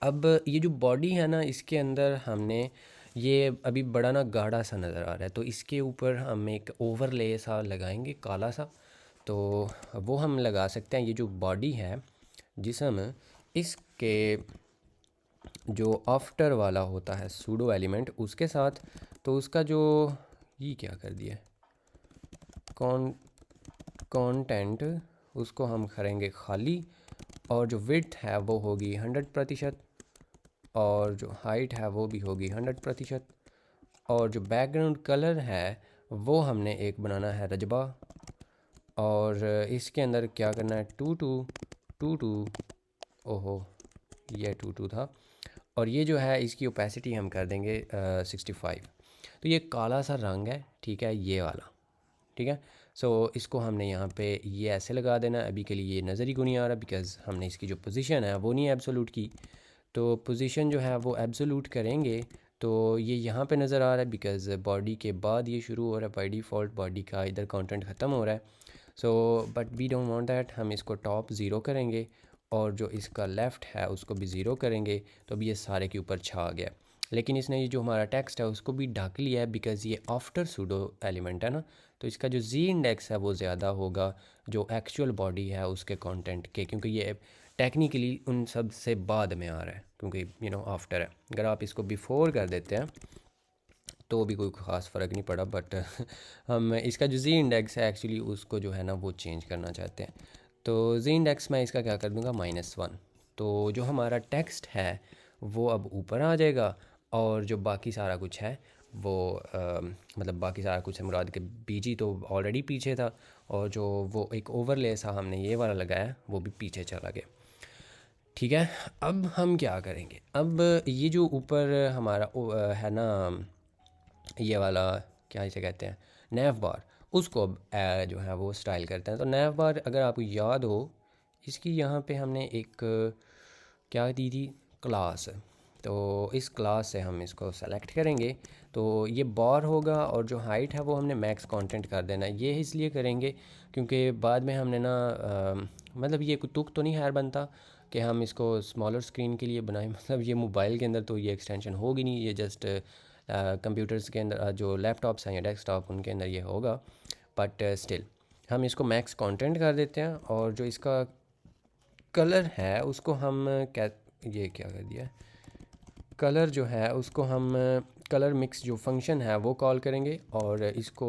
अब ये जो बॉडी है ना इसके अंदर हमने ये अभी बड़ा ना गाढ़ा सा नज़र आ रहा है तो इसके ऊपर हम एक ओवरले सा लगाएंगे काला सा। तो वो हम लगा सकते हैं। ये जो बॉडी है जिसम इसके जो आफ्टर वाला होता है सूडो एलिमेंट उसके साथ, तो उसका जो ये क्या कर दिया कंटेंट उसको हम करेंगे खाली और जो विड्थ है वो होगी 100% और जो हाइट है वो भी होगी 100%। और जो बैकग्राउंड कलर है वो हमने एक बनाना है रजबा और इसके अंदर क्या करना है, टू टू, ओहो ये टू था, और ये जो है इसकी ओपेसिटी हम कर देंगे 65। तो ये काला सा रंग है, ठीक है, ये वाला, ठीक है। सो इसको हमने यहाँ पे ये ऐसे लगा देना। अभी के लिए ये नज़र ही को नहीं आ रहा बिकॉज़ हमने इसकी जो पोजीशन है वो नहीं है एब्सोल्यूट की। तो पोजीशन जो है वो एब्सोल्यूट करेंगे तो ये यहाँ पे नज़र आ रहा है बिकॉज़ बॉडी के बाद ये शुरू हो रहा है, बाय डिफ़ॉल्ट बॉडी का इधर कंटेंट ख़त्म हो रहा है। So but we don't want that, हम इसको टॉप ज़ीरो करेंगे और जो इसका लेफ़्ट है उसको भी ज़ीरो करेंगे। तो अभी ये सारे के ऊपर छा गया, लेकिन इसने ये जो हमारा टेक्स्ट है उसको भी ढक लिया है बिकॉज़ ये आफ्टर सूडो एलिमेंट है ना। तो इसका जो जी इंडेक्स है वो ज़्यादा होगा जो एक्चुअल बॉडी है उसके कंटेंट के, क्योंकि ये टेक्निकली उन सब से बाद में आ रहा है, क्योंकि आफ्टर है। अगर आप इसको बिफोर कर देते हैं तो भी कोई ख़ास फ़र्क नहीं पड़ा, बट हम इसका जो जी इंडेक्स है एक्चुअली उसको जो है ना वो चेंज करना चाहते हैं। तो जी इंडेक्स मैं इसका क्या कर दूँगा, -1। तो जो हमारा टेक्स्ट है वो अब ऊपर आ जाएगा और जो बाकी सारा कुछ है वो मतलब बाकी सारा कुछ है मुराद के बीजी तो ऑलरेडी पीछे था, और जो वो एक ओवरले सा हमने ये वाला लगाया वो भी पीछे चला गया, ठीक है। अब हम क्या करेंगे, अब ये जो ऊपर हमारा है ना ये वाला, क्या इसे कहते हैं, नैव बार, उसको अब जो है वो स्टाइल करते हैं। तो नैव बार अगर आपको याद हो इसकी यहाँ पे हमने एक क्या दी थी, क्लास। तो इस क्लास से हम इसको सेलेक्ट करेंगे तो ये बार होगा और जो हाइट है वो हमने मैक्स कंटेंट कर देना। ये इसलिए करेंगे क्योंकि बाद में हमने ना मतलब ये कोई तुक तो नहीं खैर बनता कि हम इसको स्मॉलर स्क्रीन के लिए बनाएं। मतलब ये मोबाइल के अंदर तो ये एक्सटेंशन होगी नहीं, ये जस्ट कंप्यूटर्स के अंदर जो लैपटॉप्स हैं या डेस्कटॉप उनके अंदर ये होगा, बट स्टिल हम इसको मैक्स कंटेंट कर देते हैं। और जो इसका कलर है उसको हम क्या, ये क्या कर दिया, कलर जो है उसको हम कलर मिक्स जो फंक्शन है वो कॉल करेंगे और इसको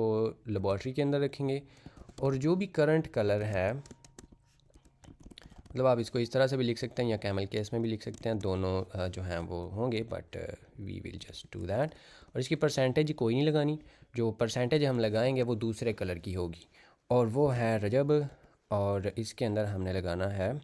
लेबॉर्ट्री के अंदर रखेंगे। और जो भी करंट कलर है, मतलब आप इसको इस तरह से भी लिख सकते हैं या कैमल केस में भी लिख सकते हैं, दोनों जो हैं वो होंगे, but we will just do that. और इसकी परसेंटेज कोई नहीं लगानी, जो परसेंटेज हम लगाएंगे वो दूसरे कलर की होगी और वो है रजब। और इसके अंदर हमने लगाना है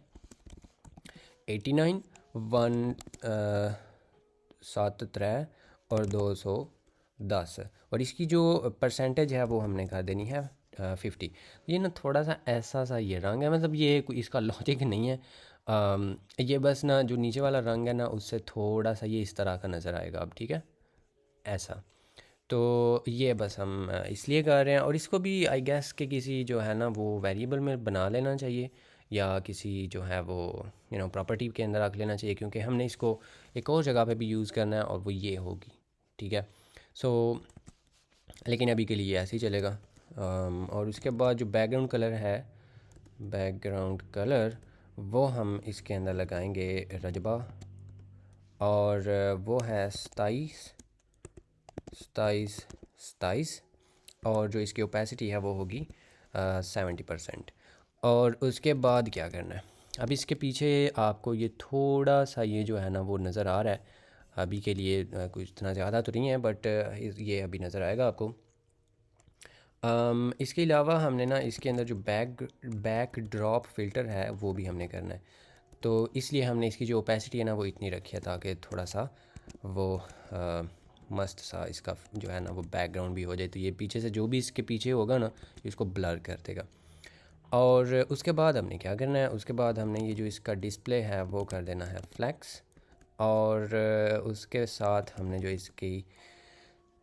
89 173 और 210, और इसकी जो परसेंटेज है वो हमने कर देनी है 50। ये ना थोड़ा सा ऐसा सा ये रंग है, मतलब ये कोई इसका लॉजिक नहीं है। ये बस ना जो नीचे वाला रंग है ना उससे थोड़ा सा ये इस तरह का नज़र आएगा अब, ठीक है, ऐसा। तो ये बस हम इसलिए कर रहे हैं, और इसको भी आई गेस के किसी जो है ना वो वेरिएबल में बना लेना चाहिए या किसी जो है वो प्रॉपर्टी के अंदर रख लेना चाहिए, क्योंकि हमने इसको एक और जगह पे भी यूज़ करना है और वो ये होगी, ठीक है। सो लेकिन अभी के लिए ऐसे ही चलेगा। और उसके बाद जो बैकग्राउंड कलर है, बैकग्राउंड कलर वो हम इसके अंदर लगाएंगे रजबा, और वो है 27 27 27, और जो इसकी ओपेसिटी है वो होगी 70%। और उसके बाद क्या करना है, अब इसके पीछे आपको ये थोड़ा सा ये जो है ना वो नज़र आ रहा है, अभी के लिए कुछ इतना ज़्यादा तो नहीं है, बट ये अभी नज़र आएगा आपको। इसके अलावा हमने ना इसके अंदर जो बैक ड्रॉप फ़िल्टर है वो भी हमने करना है। तो इसलिए हमने इसकी जो ओपेसिटी है ना वो इतनी रखी है ताकि थोड़ा सा वो मस्त सा इसका जो है ना वो बैकग्राउंड भी हो जाए, तो ये पीछे से जो भी इसके पीछे होगा ना इसको ब्लर कर देगा। और उसके बाद हमने क्या करना है, उसके बाद हमने ये जो इसका डिस्प्ले है वो कर देना है फ्लैक्स, और उसके साथ हमने जो इसकी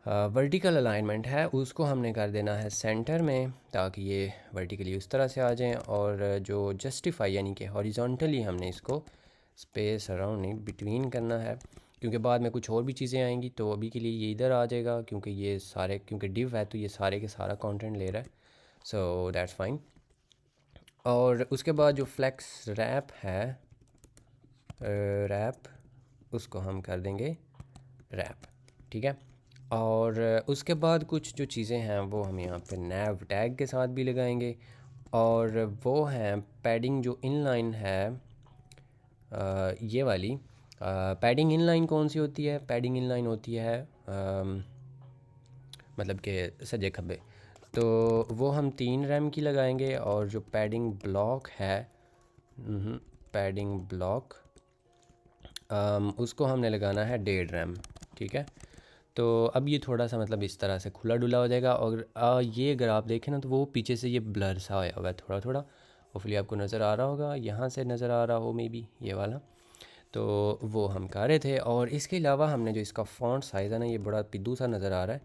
वर्टिकल अलाइनमेंट है उसको हमने कर देना है सेंटर में, ताकि ये वर्टिकली उस तरह से आ जाएं। और जो जस्टिफाई यानी कि हॉरिजॉन्टली हमने इसको स्पेस अराउंड नहीं बिटवीन करना है, क्योंकि बाद में कुछ और भी चीज़ें आएंगी। तो अभी के लिए ये इधर आ जाएगा क्योंकि ये सारे, क्योंकि डिव है तो ये सारे के सारा कंटेंट ले रहा है, सो दैट्स फाइन। और उसके बाद जो फ्लेक्स रैप है, रैप, उसको हम कर देंगे रैप, ठीक है। और उसके बाद कुछ जो चीज़ें हैं वो हम यहाँ पे नैव टैग के साथ भी लगाएंगे, और वो हैं पैडिंग जो इनलाइन है, ये वाली पैडिंग इनलाइन कौन सी होती है, पैडिंग इनलाइन होती है मतलब कि सजे खब्बे। तो वो हम 3 रैम की लगाएंगे, और जो पैडिंग ब्लॉक है, पैडिंग ब्लॉक उसको हमने लगाना है 1.5 रैम। ठीक है, तो अब ये थोड़ा सा मतलब इस तरह से खुला डुला हो जाएगा। और ये अगर आप देखें ना, तो वो पीछे से ये ब्लर सा होया हुआ है थोड़ा थोड़ा, होपफुली आपको नज़र आ रहा होगा, यहाँ से नज़र आ रहा हो मे बी ये वाला। तो वो हम कर रहे थे। और इसके अलावा हमने जो इसका फ़ॉन्ट साइज़ है ना, ये बड़ा पिद्दू सा नज़र आ रहा है,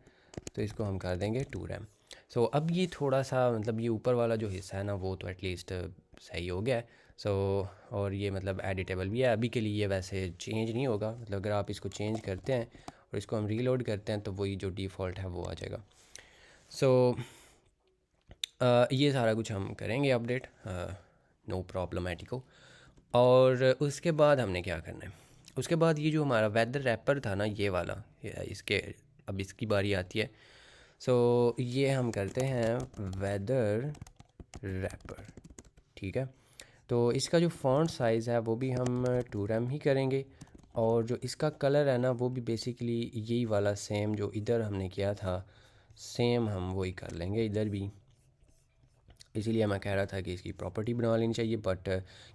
तो इसको हम कर देंगे 2 रैम। सो अब ये थोड़ा सा मतलब ये ऊपर वाला जो हिस्सा है ना, वो तो एटलीस्ट सही हो गया है। सो और ये मतलब एडिटेबल भी है अभी के लिए, वैसे चेंज नहीं होगा। मतलब अगर आप इसको चेंज करते हैं और इसको हम रीलोड करते हैं, तो वही जो डिफ़ॉल्ट है वो आ जाएगा। सो ये सारा कुछ हम करेंगे अपडेट, नो प्रॉब्लमेटिको। और उसके बाद हमने क्या करना है, उसके बाद ये जो हमारा वेदर रैपर था ना, ये वाला, इसके अब इसकी बारी आती है। सो ये हम करते हैं वेदर रैपर। ठीक है, तो इसका जो फ़ॉन्ट साइज़ है वो भी हम 2 रैम ही करेंगे। और जो इसका कलर है ना, वो भी बेसिकली यही वाला सेम जो इधर हमने किया था, सेम हम वही कर लेंगे इधर भी। इसीलिए मैं कह रहा था कि इसकी प्रॉपर्टी बना लेनी चाहिए, बट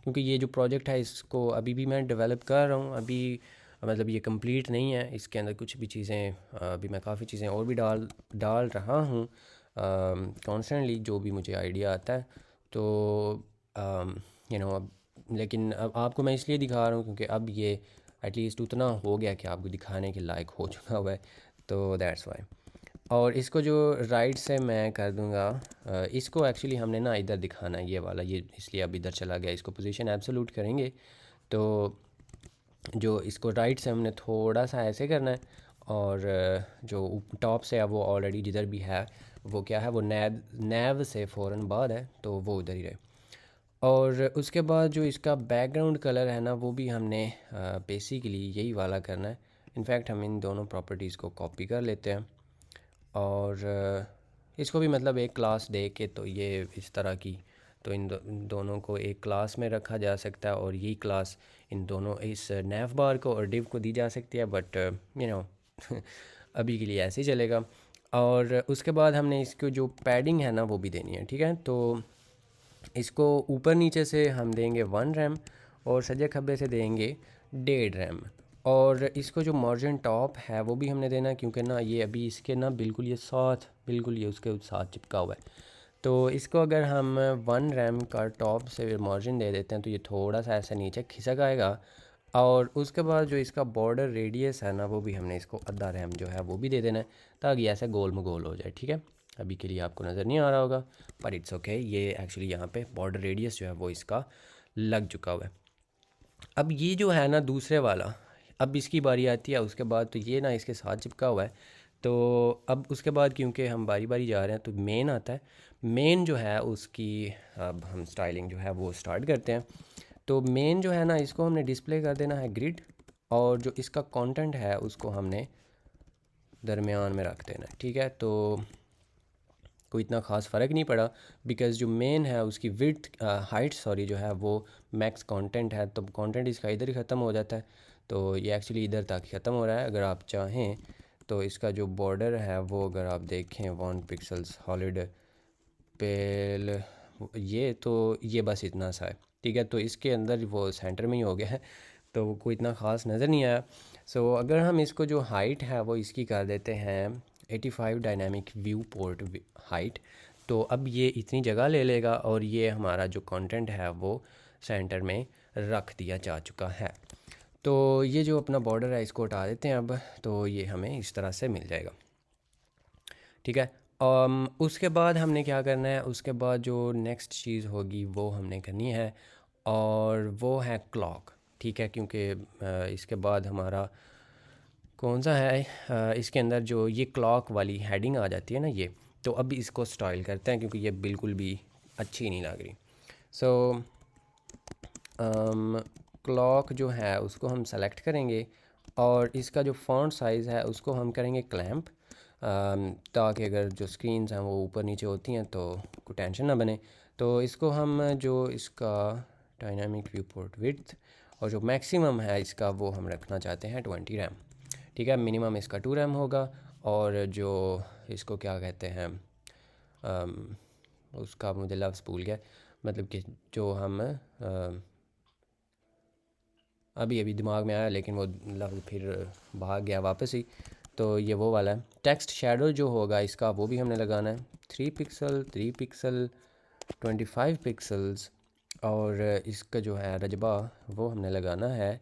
क्योंकि ये जो प्रोजेक्ट है इसको अभी भी मैं डेवलप कर रहा हूँ, अभी मतलब ये कंप्लीट नहीं है, इसके अंदर कुछ भी चीज़ें अभी मैं काफ़ी चीज़ें और भी डाल डाल रहा हूँ कॉन्स्टेंटली, जो भी मुझे आइडिया आता है। तो अब लेकिन अब आपको मैं इसलिए दिखा रहा हूँ क्योंकि अब ये एटलीस्ट उतना हो गया कि आपको दिखाने के लायक हो चुका हुआ है, तो दैट्स वाई। और इसको जो राइट से मैं कर दूंगा, इसको एक्चुअली हमने ना इधर दिखाना है, ये वाला, ये इसलिए अब इधर चला गया। इसको पोजीशन एब्सोल्यूट करेंगे, तो जो इसको राइट से हमने थोड़ा सा ऐसे करना है, और जो टॉप से है वो ऑलरेडी जिधर भी है वो क्या है, वो नैव से फ़ौरन बाद है, तो वो उधर ही रहे। और उसके बाद जो इसका बैकग्राउंड कलर है ना, वो भी हमने बेसिकली यही वाला करना है। इनफैक्ट हम इन दोनों प्रॉपर्टीज़ को कॉपी कर लेते हैं, और इसको भी मतलब एक क्लास दे के, तो ये इस तरह की, तो इन दोनों को एक क्लास में रखा जा सकता है, और यही क्लास इन दोनों इस नैव बार को और डिव को दी जा सकती है, बट अभी के लिए ऐसे ही चलेगा। और उसके बाद हमने इसको जो पैडिंग है ना, वो भी देनी है। ठीक है, तो इसको ऊपर नीचे से हम देंगे 1 रैम, और सजे खब्बे से देंगे 1.5 रैम। और इसको जो मार्जिन टॉप है वो भी हमने देना है, क्योंकि ना ये अभी इसके ना बिल्कुल ये साथ, बिल्कुल ये उसके साथ चिपका हुआ है। तो इसको अगर हम 1 रैम का टॉप से मार्जिन दे देते हैं, तो ये थोड़ा सा ऐसा नीचे खिसक आएगा। और उसके बाद जो इसका बॉर्डर रेडियस है ना, वो भी हमने इसको आधा रैम जो है वो भी दे देना है, ताकि ऐसे गोल मगोल हो जाए। ठीक है, अभी के लिए आपको नज़र नहीं आ रहा होगा, पर इट्स ओके। ये एक्चुअली यहाँ पे बॉर्डर रेडियस जो है वो इसका लग चुका हुआ है। अब ये जो है ना दूसरे वाला, अब इसकी बारी आती है। उसके बाद तो ये ना इसके साथ चिपका हुआ है, तो अब उसके बाद क्योंकि हम बारी बारी जा रहे हैं, तो मेन आता है। मेन जो है उसकी अब हम स्टाइलिंग जो है वो स्टार्ट करते हैं। तो मेन जो है ना, इसको हमने डिस्प्ले कर देना है ग्रिड, और जो इसका कंटेंट है उसको हमने दरमियान में रख देना है। ठीक है, तो कोई इतना ख़ास फ़र्क नहीं पड़ा, बिकॉज़ जो मेन है उसकी विड्थ हाइट सॉरी जो है वो मैक्स कंटेंट है, तो कंटेंट इसका इधर ही ख़त्म हो जाता है। तो ये एक्चुअली इधर तक ख़त्म हो रहा है। अगर आप चाहें तो इसका जो बॉर्डर है वो अगर आप देखें 1 पिक्सल्स सॉलिड पेल, ये तो ये बस इतना सा है। ठीक है, तो इसके अंदर वो सेंटर में ही हो गया है, तो कोई इतना ख़ास नज़र नहीं आया। सो अगर हम इसको जो हाइट है वो इसकी कर देते हैं 85 डायनामिक व्यू पोर्ट हाइट, तो अब ये इतनी जगह ले लेगा, और ये हमारा जो कंटेंट है वो सेंटर में रख दिया जा चुका है। तो ये जो अपना बॉर्डर है इसको हटा देते हैं अब, तो ये हमें इस तरह से मिल जाएगा। ठीक है, उसके बाद हमने क्या करना है, उसके बाद जो नेक्स्ट चीज़ होगी वो हमने करनी है, और वो है क्लॉक। ठीक है, क्योंकि इसके बाद हमारा कौन सा है, इसके अंदर जो ये क्लॉक वाली हेडिंग आ जाती है ना, ये तो अभी इसको स्टाइल करते हैं, क्योंकि ये बिल्कुल भी अच्छी नहीं लग रही। सो क्लॉक जो है उसको हम सेलेक्ट करेंगे, और इसका जो फ़ॉन्ट साइज़ है उसको हम करेंगे क्लैंप, ताकि अगर जो स्क्रीन्स हैं वो ऊपर नीचे होती हैं तो कोई टेंशन ना बने। तो इसको हम जो इसका डायनामिक व्यू पोर्ट विड्थ और जो मैक्सिमम है इसका वो हम रखना चाहते हैं 20 रैम। ठीक है, मिनिमम इसका 2 रैम होगा, और जो इसको क्या कहते हैं उसका मुझे लफ्ज़ भूल गया, मतलब कि जो हम अभी अभी दिमाग में आया लेकिन वो लफ्ज़ फिर भाग गया वापस ही। तो ये वो वाला है। टेक्स्ट शेडो जो होगा इसका वो भी हमने लगाना है 3 पिक्सल 3 पिक्सल 25 पिक्सल्स। और इसका जो है रजबा वो हमने लगाना है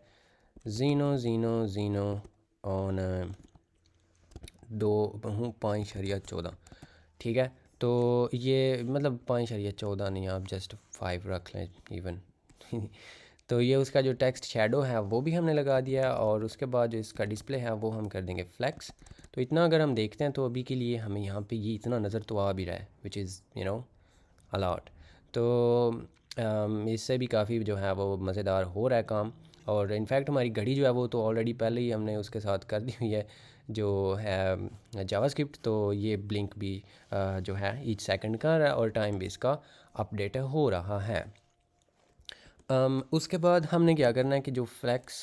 ज़ीनो ज़ीनो ज़ीनो ऑन 2.14। ठीक है, तो ये मतलब 5.14 नहीं, आप जस्ट 5 रख लें इवन तो ये उसका जो टेक्स्ट शेडो है वो भी हमने लगा दिया है। और उसके बाद जो इसका डिस्प्ले है वो हम कर देंगे फ्लैक्स। तो इतना अगर हम देखते हैं तो अभी के लिए हमें यहाँ पे ये इतना नज़र तो आ भी रहा है, विच इज़ अलॉट। तो इससे भी काफ़ी जो है वो मज़ेदार हो रहा है काम। और इनफैक्ट हमारी घड़ी जो है वो तो ऑलरेडी पहले ही हमने उसके साथ कर दी हुई है जो है जावास्क्रिप्ट। तो ये ब्लिंक भी जो है ईच सेकंड का और टाइम भी इसका अपडेट हो रहा है। उसके बाद हमने क्या करना है कि जो फ्लैक्स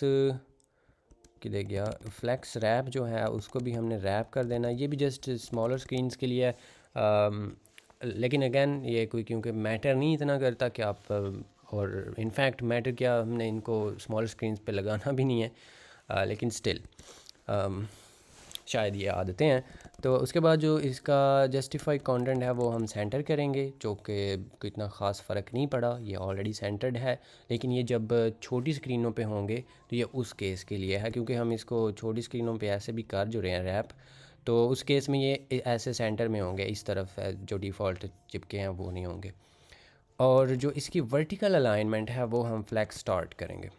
किधर गया, फ्लैक्स रैप जो है उसको भी हमने रैप कर देना है। ये भी जस्ट स्मॉलर स्क्रीन्स के लिए है, लेकिन अगेन ये कोई क्योंकि मैटर नहीं इतना करता कि आप और इनफैक्ट मैटर क्या, हमने इनको स्मॉलर स्क्रीन्स पे लगाना भी नहीं है, लेकिन स्टिल शायद ये आदतें हैं। तो उसके बाद जो इसका जस्टिफाइड कंटेंट है वो हम सेंटर करेंगे, जो कि कोई इतना ख़ास फ़र्क नहीं पड़ा, ये ऑलरेडी सेंटर्ड है। लेकिन ये जब छोटी स्क्रीनों पे होंगे तो ये उस केस के लिए है, क्योंकि हम इसको छोटी स्क्रीनों पे ऐसे भी कर जो रहे हैं रैप, तो उस केस में ये ऐसे सेंटर में होंगे, इस तरफ जो डिफ़ॉल्ट चिपके हैं वो नहीं होंगे। और जो इसकी वर्टिकल अलाइनमेंट है वो हम फ्लैक्स स्टार्ट करेंगे,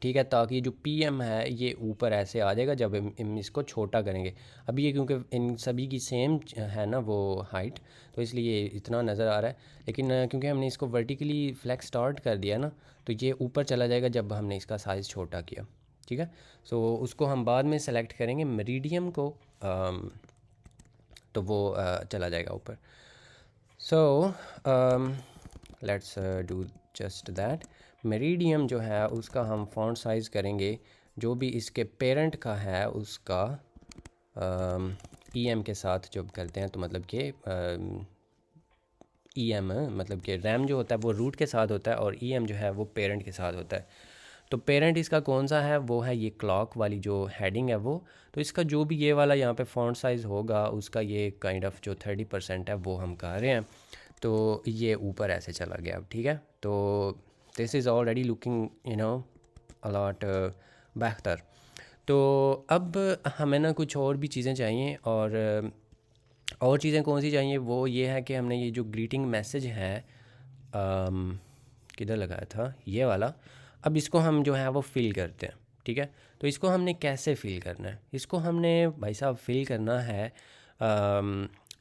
ठीक है, ताकि जो पीएम है ये ऊपर ऐसे आ जाएगा जब हम इसको छोटा करेंगे। अभी ये क्योंकि इन सभी की सेम है ना वो हाइट, तो इसलिए इतना नज़र आ रहा है। लेकिन क्योंकि हमने इसको वर्टिकली फ्लैक्स स्टार्ट कर दिया ना, तो ये ऊपर चला जाएगा जब हमने इसका साइज़ छोटा किया। ठीक है, सो उसको हम बाद में सेलेक्ट करेंगे मेरिडियम को, तो वो चला जाएगा ऊपर। So let's do just that. Meridiem जो है उसका हम फॉन्ट साइज़ करेंगे जो भी इसके पेरेंट का है उसका EM के साथ जब करते हैं, तो मतलब कि EM मतलब कि रैम जो होता है वो रूट के साथ होता है और EM जो है वो पेरेंट के साथ होता है। तो पेरेंट इसका कौन सा है, वो है ये क्लॉक वाली जो हेडिंग है वो। तो इसका जो भी ये वाला यहाँ पे फॉन्ट साइज़ होगा उसका ये काइंड ऑफ जो 30% है वो हम कर रहे हैं। तो ये ऊपर ऐसे चला गया अब, ठीक है। तो this is already looking a lot बेहतर। तो अब हमें ना कुछ और भी चीज़ें चाहिए, और चीज़ें कौन सी चाहिए, वो ये है कि हमने ये जो ग्रीटिंग मैसेज है किधर लगाया था, ये वाला। अब इसको हम जो है वो फिल करते हैं, ठीक है। तो इसको हमने कैसे फिल करना है, इसको हमने भाई साहब फिल करना है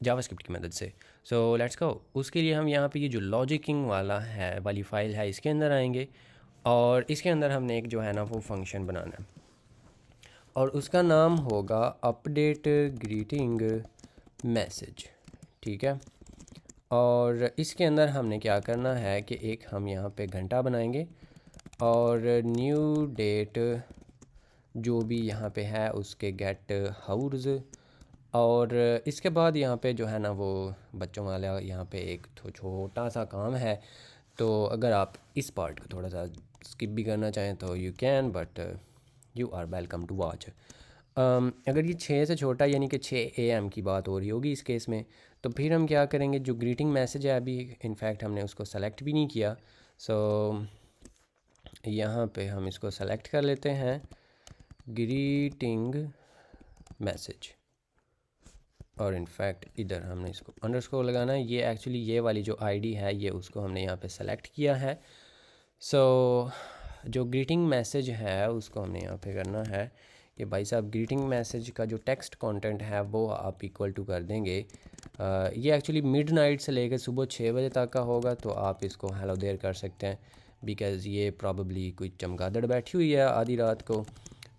जावास्क्रिप्ट की मदद से। सो लेट्स गो। उसके लिए हम यहाँ पे ये जो लॉजिकिंग वाला है वाली फ़ाइल है इसके अंदर आएंगे, और इसके अंदर हमने एक जो है ना वो फंक्शन बनाना है, और उसका नाम होगा अपडेट ग्रीटिंग मैसेज, ठीक है। और इसके अंदर हमने क्या करना है कि एक हम यहाँ पे घंटा बनाएंगे और न्यू डेट जो भी यहाँ पे है उसके गेट हाउर्स। और इसके बाद यहाँ पे जो है ना वो बच्चों वाला यहाँ पे एक छोटा सा काम है। तो अगर आप इस पार्ट को थोड़ा सा स्किप भी करना चाहें तो you can, but you are welcome to watch. अगर ये 6 से छोटा यानी कि 6 AM की बात हो रही होगी इस केस में, तो फिर हम क्या करेंगे, जो ग्रीटिंग मैसेज है अभी इनफैक्ट हमने उसको सेलेक्ट भी नहीं किया। सो यहाँ पे हम इसको सेलेक्ट कर लेते हैं ग्रीटिंग मैसेज, और इनफैक्ट इधर हमने इसको अंडरस्कोर लगाना है। ये एक्चुअली ये वाली जो आईडी है ये उसको हमने यहाँ पे सेलेक्ट किया है। सो जो ग्रीटिंग मैसेज है उसको हमने यहाँ पे करना है कि भाई साहब ग्रीटिंग मैसेज का जो टेक्स्ट कंटेंट है वो आप इक्वल टू कर देंगे। ये एक्चुअली मिडनाइट से लेकर सुबह 6 बजे तक का होगा, तो आप इसको हेलो देयर कर सकते हैं, बिकॉज़ ये प्रॉबली कोई चमगादड़ बैठी हुई है आधी रात को।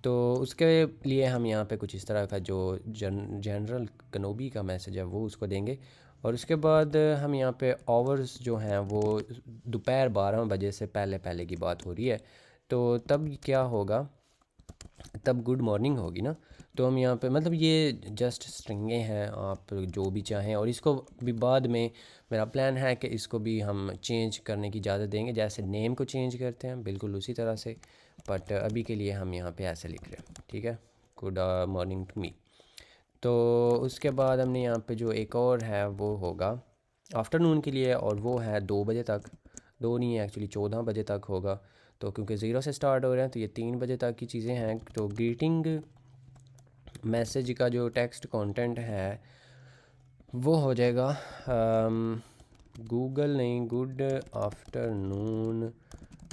तो उसके लिए हम यहाँ पे कुछ इस तरह का जो जनरल कनोबी का मैसेज है वो उसको देंगे। और उसके बाद हम यहाँ पे आवर्स जो हैं वो दोपहर 12 बजे से पहले पहले की बात हो रही है। तो तब क्या होगा तब गुड मॉर्निंग होगी ना। तो हम यहाँ पे मतलब ये जस्ट स्ट्रिंगें हैं, आप जो भी चाहें। और इसको भी बाद में मेरा प्लान है कि इसको भी हम चेंज करने की इजाज़त देंगे, जैसे नेम को चेंज करते हैं बिल्कुल उसी तरह से। बट अभी के लिए हम यहाँ पे ऐसे लिख रहे हैं, ठीक है, गुड मॉर्निंग टू मी। तो उसके बाद हमने यहाँ पे जो एक और है वो होगा आफ्टरनून के लिए, और वो है 2 बजे तक। 2 नहीं है एक्चुअली, 14 बजे तक होगा। तो क्योंकि ज़ीरो से स्टार्ट हो रहे हैं तो ये 3 बजे तक की चीज़ें हैं। तो ग्रीटिंग मैसेज का जो टेक्स्ट कंटेंट है वो हो जाएगा गूगल नहीं, गुड आफ्टरनून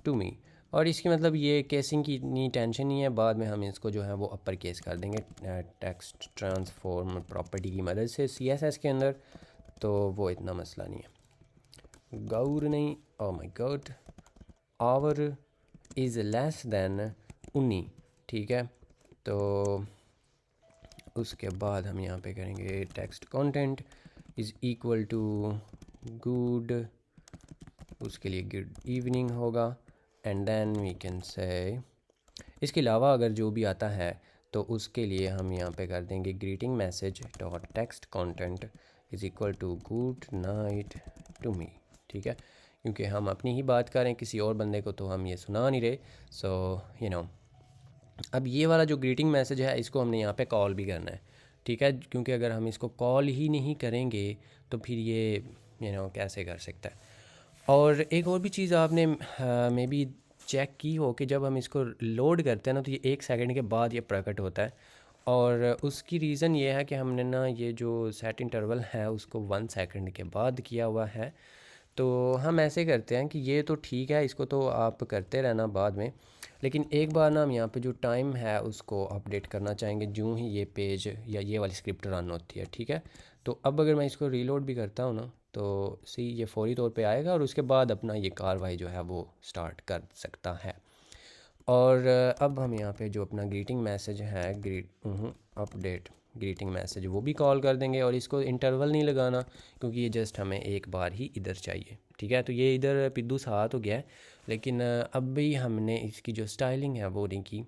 टू मी। और इसकी मतलब ये केसिंग की इतनी टेंशन नहीं है, बाद में हम इसको जो है वो अपर केस कर देंगे टेक्स्ट ट्रांसफॉर्म प्रॉपर्टी की मदद से CSS के अंदर। तो वो इतना मसला नहीं है। गौर नहीं, ओ my God, our is less than 19, ठीक है। तो उसके बाद हम यहाँ पे करेंगे text content is equal to good, उसके लिए गुड इवनिंग होगा। And then we can say इसके अलावा अगर जो भी आता है तो उसके लिए हम यहाँ पे कर देंगे greeting message dot text content is equal to good night to me, ठीक है। क्योंकि हम अपनी ही बात करें, किसी और बंदे को तो हम ये सुना नहीं रहे। सो यू नो, अब ये वाला जो ग्रीटिंग मैसेज है इसको हमने यहाँ पे कॉल भी करना है, ठीक है। क्योंकि अगर हम इसको कॉल ही नहीं करेंगे तो फिर ये कैसे कर सकता है। और एक और भी चीज़ आपने मे बी चेक की हो कि जब हम इसको लोड करते हैं ना तो ये 1 सेकंड के बाद ये प्रकट होता है। और उसकी रीज़न ये है कि हमने ना ये जो सेट इंटरवल है उसको 1 सेकंड के बाद किया हुआ है। तो हम ऐसे करते हैं कि ये तो ठीक है, इसको तो आप करते रहना बाद में, लेकिन एक बार ना हम यहाँ पे जो टाइम है उसको अपडेट करना चाहेंगे जो ही ये पेज या ये वाली स्क्रिप्ट रन होती है, ठीक है। तो अब अगर मैं इसको रीलोड भी करता हूँ ना तो सी ये फौरी तौर पे आएगा और उसके बाद अपना ये कार्रवाई जो है वो स्टार्ट कर सकता है। और अब हम यहाँ पे जो अपना ग्रीटिंग मैसेज है अपडेट ग्रीटिंग मैसेज वो भी कॉल कर देंगे। और इसको इंटरवल नहीं लगाना क्योंकि ये जस्ट हमें एक बार ही इधर चाहिए, ठीक है। तो ये इधर पिद्दू सा तो गया है, लेकिन अब भी हमने इसकी जो स्टाइलिंग है वो नहीं की।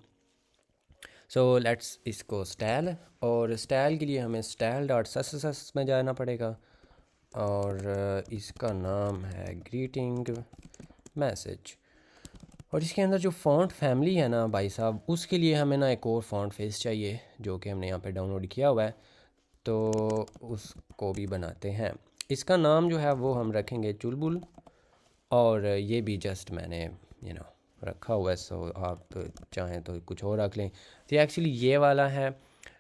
सो लेट्स इसको स्टाइल, और स्टाइल के लिए हमें स्टाइल डॉट सस में जाना पड़ेगा। और इसका नाम है ग्रीटिंग मैसेज। और इसके अंदर जो फ़ॉन्ट फैमिली है ना भाई साहब, उसके लिए हमें ना एक और फ़ॉन्ट फेस चाहिए जो कि हमने यहाँ पे डाउनलोड किया हुआ है। तो उसको भी बनाते हैं। इसका नाम जो है वो हम रखेंगे चुलबुल, और ये भी जस्ट मैंने रखा हुआ है। सो आप चाहें तो कुछ और रख लें। तो एक्चुअली ये वाला है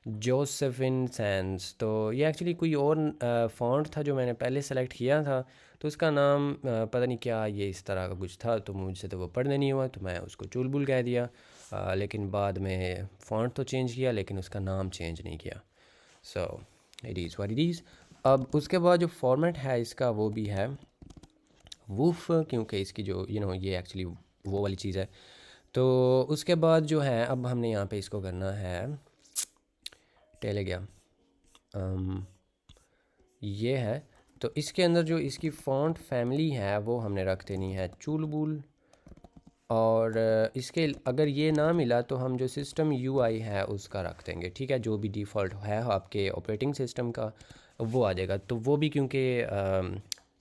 जोसेफिन सैंस। तो ये एक्चुअली कोई और फ़ॉन्ट था जो मैंने पहले सेलेक्ट किया था, तो उसका नाम पता नहीं क्या ये इस तरह का कुछ था, तो मुझसे तो वो पढ़ने नहीं हुआ तो मैं उसको चुलबुल कह दिया। लेकिन बाद में फ़ॉन्ट तो चेंज किया लेकिन उसका नाम चेंज नहीं किया। So it is what it is. अब उसके बाद जो फॉर्मेट है इसका वो भी है वूफ, क्योंकि इसकी जो ये एक्चुअली वो वाली चीज़ है। तो उसके बाद जो है अब हमने यहाँ पे इसको करना है टेले गया ये है। तो इसके अंदर जो इसकी फ़ॉन्ट फैमिली है वो हमने रख देनी है चुलबुल। और इसके अगर ये ना मिला तो हम जो सिस्टम UI है उसका रख देंगे, ठीक है। जो भी डिफ़ॉल्ट है आपके ऑपरेटिंग सिस्टम का वो आ जाएगा। तो वो भी क्योंकि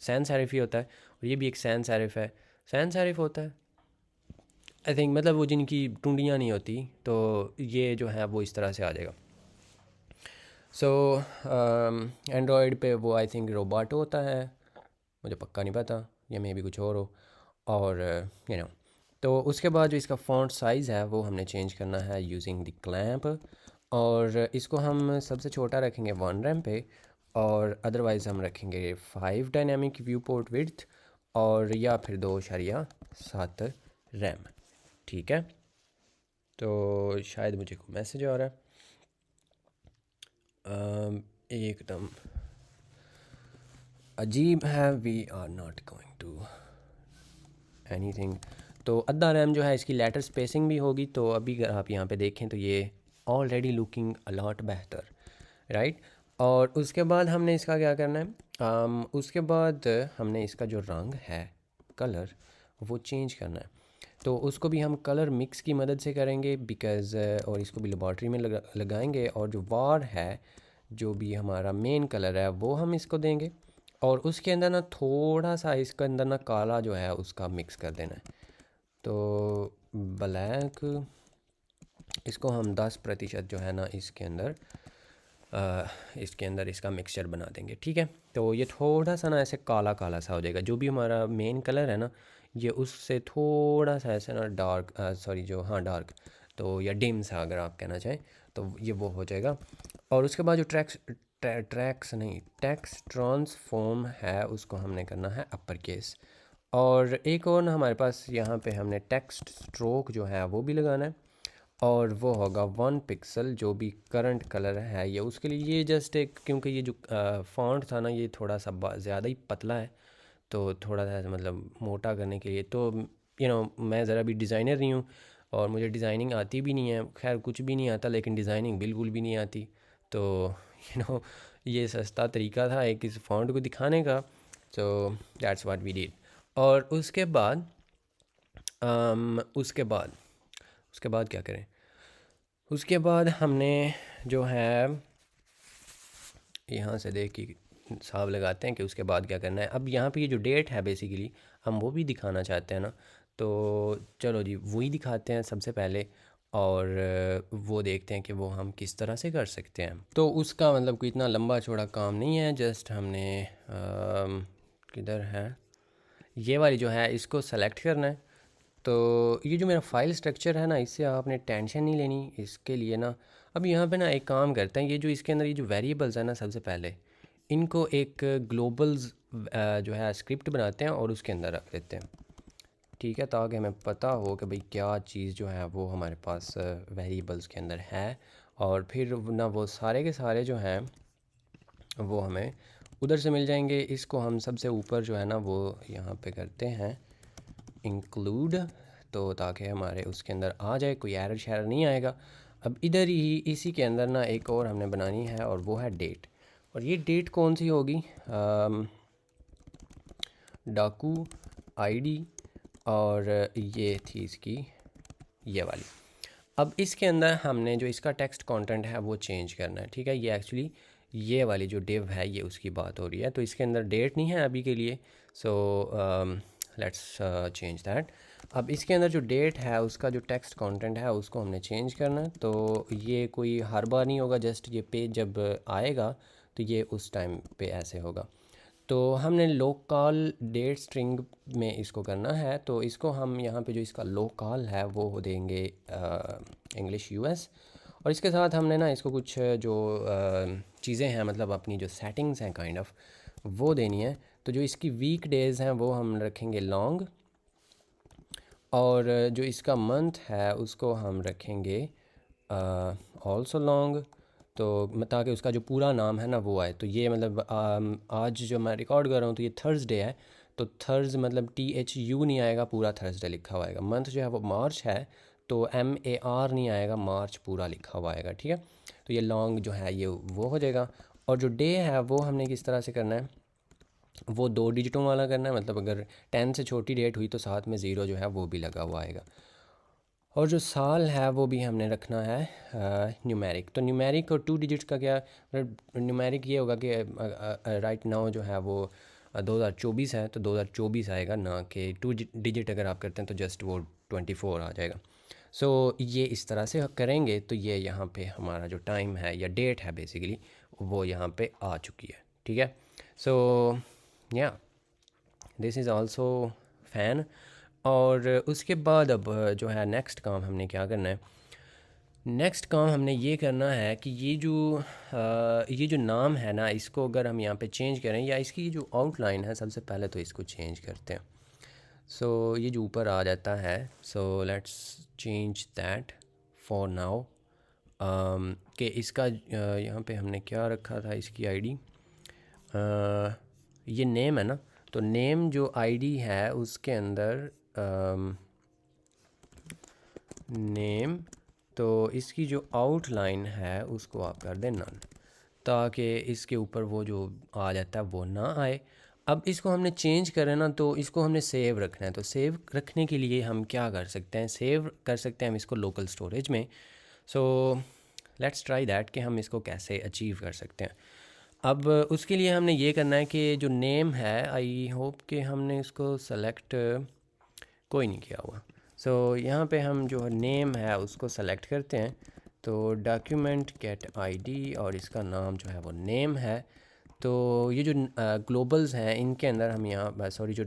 सैन सेरिफ ही होता है, और ये भी एक सैन सेरिफ है। सैन सेरिफ होता है आई थिंक, मतलब वो जिनकी टुंडियाँ नहीं होती, तो ये जो है वो इस तरह से आ जाएगा। सो एंड्रॉयड पे वो आई थिंक रोबाटो होता है, मुझे पक्का नहीं पता, या मे भी कुछ और हो। और तो उसके बाद जो इसका फ़ॉन्ट साइज़ है वो हमने चेंज करना है यूजिंग द क्लैंप। और इसको हम सबसे छोटा रखेंगे 1 रैम पे, और अदरवाइज़ हम रखेंगे 5 डायनेमिक व्यू पोर्ट विड्थ, और या फिर 2.7 रैम, ठीक है। तो शायद मुझे कोई मैसेज आ रहा है एकदम अजीब है। We are not going to anything. तो अद्धा रैम जो है इसकी लेटर स्पेसिंग भी होगी। तो अभी अगर आप यहाँ पे देखें तो ये ऑलरेडी लुकिंग अलॉट बेहतर, राइट। और उसके बाद हमने इसका क्या करना है, उसके बाद हमने इसका जो रंग है कलर वो चेंज करना है। तो उसको भी हम कलर मिक्स की मदद से करेंगे बिकॉज़ और इसको भी लेबॉर्ट्री में लगाएंगे। और जो वार है, जो भी हमारा मेन कलर है, वो हम इसको देंगे। और उसके अंदर ना थोड़ा सा इसके अंदर ना काला जो है उसका मिक्स कर देना है। तो ब्लैक इसको हम 10% जो है ना इसके अंदर इसका मिक्सचर बना देंगे, ठीक है। तो ये थोड़ा सा ना ऐसे काला काला सा हो जाएगा। जो भी हमारा मेन कलर है ना, ये उससे थोड़ा सा ऐसे ना डार्क, सॉरी जो हाँ डार्क, तो या डिम सा अगर आप कहना चाहें, तो ये वो हो जाएगा। और उसके बाद जो टेक्स्ट ट्रांसफॉर्म है उसको हमने करना है अपर केस। और एक और ना हमारे पास यहाँ पे हमने टेक्स्ट स्ट्रोक जो है वो भी लगाना है, और वो होगा 1 पिक्सल। जो भी करंट कलर है ये उसके लिए, ये जस्ट एक, क्योंकि ये जो फॉन्ट था ना ये थोड़ा सा ज़्यादा ही पतला है, तो थोड़ा सा मतलब मोटा करने के लिए, तो मैं ज़रा भी डिज़ाइनर नहीं हूँ और मुझे डिज़ाइनिंग आती भी नहीं है। खैर कुछ भी नहीं आता, लेकिन डिज़ाइनिंग बिल्कुल भी नहीं आती। तो ये सस्ता तरीका था एक इस फॉन्ट को दिखाने का। So that's what we did. और उसके बाद क्या करें? उसके बाद हमने जो है यहाँ से देख के हिसाब लगाते हैं कि उसके बाद क्या करना है। अब यहाँ पे ये जो डेट है बेसिकली हम वो भी दिखाना चाहते हैं ना, तो चलो जी वही दिखाते हैं सबसे पहले। और वो देखते हैं कि वो हम किस तरह से कर सकते हैं। तो उसका मतलब कोई इतना लंबा चौड़ा काम नहीं है, जस्ट हमने किधर है, ये वाली जो है इसको सेलेक्ट करना है। तो ये जो मेरा फाइल स्ट्रक्चर है ना, इससे आपने टेंशन नहीं लेनी इसके लिए ना। अब यहाँ पे ना एक काम करते हैं, ये जो इसके अंदर ये जो वेरिएबल्स है ना, सबसे पहले इनको एक ग्लोबल्स जो है स्क्रिप्ट बनाते हैं और उसके अंदर रख देते हैं, ठीक है, ताकि हमें पता हो कि भाई क्या चीज़ जो है वो हमारे पास वेरिएबल्स के अंदर है। और फिर ना वो सारे के सारे जो हैं वो हमें उधर से मिल जाएंगे। इसको हम सबसे ऊपर जो है ना वो यहाँ पे करते हैं इंक्लूड, तो ताकि हमारे उसके अंदर आ जाए, कोई एरर शैरर नहीं आएगा। अब इधर ही इसी के अंदर ना एक और हमने बनानी है और वो है डेट। और ये डेट कौन सी होगी? डाकू आईडी, और ये थी इसकी ये वाली। अब इसके अंदर हमने जो इसका टेक्स्ट कंटेंट है वो चेंज करना है, ठीक है। ये एक्चुअली ये वाली जो डिव है ये उसकी बात हो रही है, तो इसके अंदर डेट नहीं है अभी के लिए। So let's change that. अब इसके अंदर जो डेट है उसका जो टेक्स्ट कंटेंट है उसको हमने चेंज करना है। तो ये कोई हर बार नहीं होगा, जस्ट ये पेज जब आएगा तो ये उस टाइम पे ऐसे होगा। तो हमने लोकल डेट स्ट्रिंग में इसको करना है। तो इसको हम यहाँ पे जो इसका लोकल है वो देंगे इंग्लिश यूएस। और इसके साथ हमने ना इसको कुछ जो चीज़ें हैं, मतलब अपनी जो सेटिंग्स हैं काइंड ऑफ, वो देनी है। तो जो इसकी वीक डेज़ हैं वो हम रखेंगे लॉन्ग, और जो इसका मंथ है उसको हम रखेंगे ऑल्सो लॉन्ग, तो ताकि उसका जो पूरा नाम है ना वो आए। तो ये मतलब आज जो मैं रिकॉर्ड कर रहा हूँ तो ये थर्सडे है, तो थर्स मतलब THU नहीं आएगा, पूरा थर्सडे लिखा हुआ आएगा। मंथ जो है वो मार्च है, तो MAR नहीं आएगा, मार्च पूरा लिखा हुआ आएगा, ठीक है। तो ये लॉन्ग जो है ये वो हो जाएगा। और जो डे है वो हमने किस तरह से करना है, वो 2 डिजिटों वाला करना है। मतलब अगर 10 से छोटी डेट हुई तो साथ में ज़ीरो जो है वो भी लगा हुआ आएगा। और जो साल है वो भी हमने रखना है न्यूमेरिक। तो न्यूमेरिक और 2 डिजिट्स का क्या, न्यूमेरिक ये होगा कि राइट नाउ जो है वो 2024 है, तो 2024 आएगा, ना कि 2 डिजिट अगर आप करते हैं तो जस्ट वो 24 आ जाएगा। सो ये इस तरह से करेंगे तो ये यहाँ पे हमारा जो टाइम है या डेट है बेसिकली वो यहाँ पे आ चुकी है, ठीक है। सो या दिस इज़ आल्सो फ़ैन। और उसके बाद अब जो है नेक्स्ट काम हमने क्या करना है, नेक्स्ट काम हमने ये करना है कि ये जो नाम है ना, इसको अगर हम यहाँ पे चेंज करें, या इसकी जो आउटलाइन है सबसे पहले तो इसको चेंज करते हैं। सो ये जो ऊपर आ जाता है, so let's change that for now. कि इसका यहाँ पे हमने क्या रखा था, इसकी आईडी ये नेम है ना, तो नेम जो आईडी है उसके अंदर नेम, तो इसकी जो आउटलाइन है उसको आप कर दें नन, ताकि इसके ऊपर वो जो आ जाता है वो ना आए। अब इसको हमने चेंज करें ना, तो इसको हमने सेव रखना है। तो सेव रखने के लिए हम क्या कर सकते हैं, सेव कर सकते हैं हम इसको लोकल स्टोरेज में। सो लेट्स ट्राई दैट कि हम इसको कैसे अचीव कर सकते हैं। अब उसके लिए हमने ये करना है कि जो नेम है, आई होप कि हमने इसको सेलेक्ट कोई नहीं किया हुआ। सो यहाँ पे हम जो नेम है उसको सेलेक्ट करते हैं। तो डॉक्यूमेंट गेट आईडी और इसका नाम जो है वो नेम है। तो ये जो ग्लोबल्स हैं इनके अंदर हम यहाँ सॉरी जो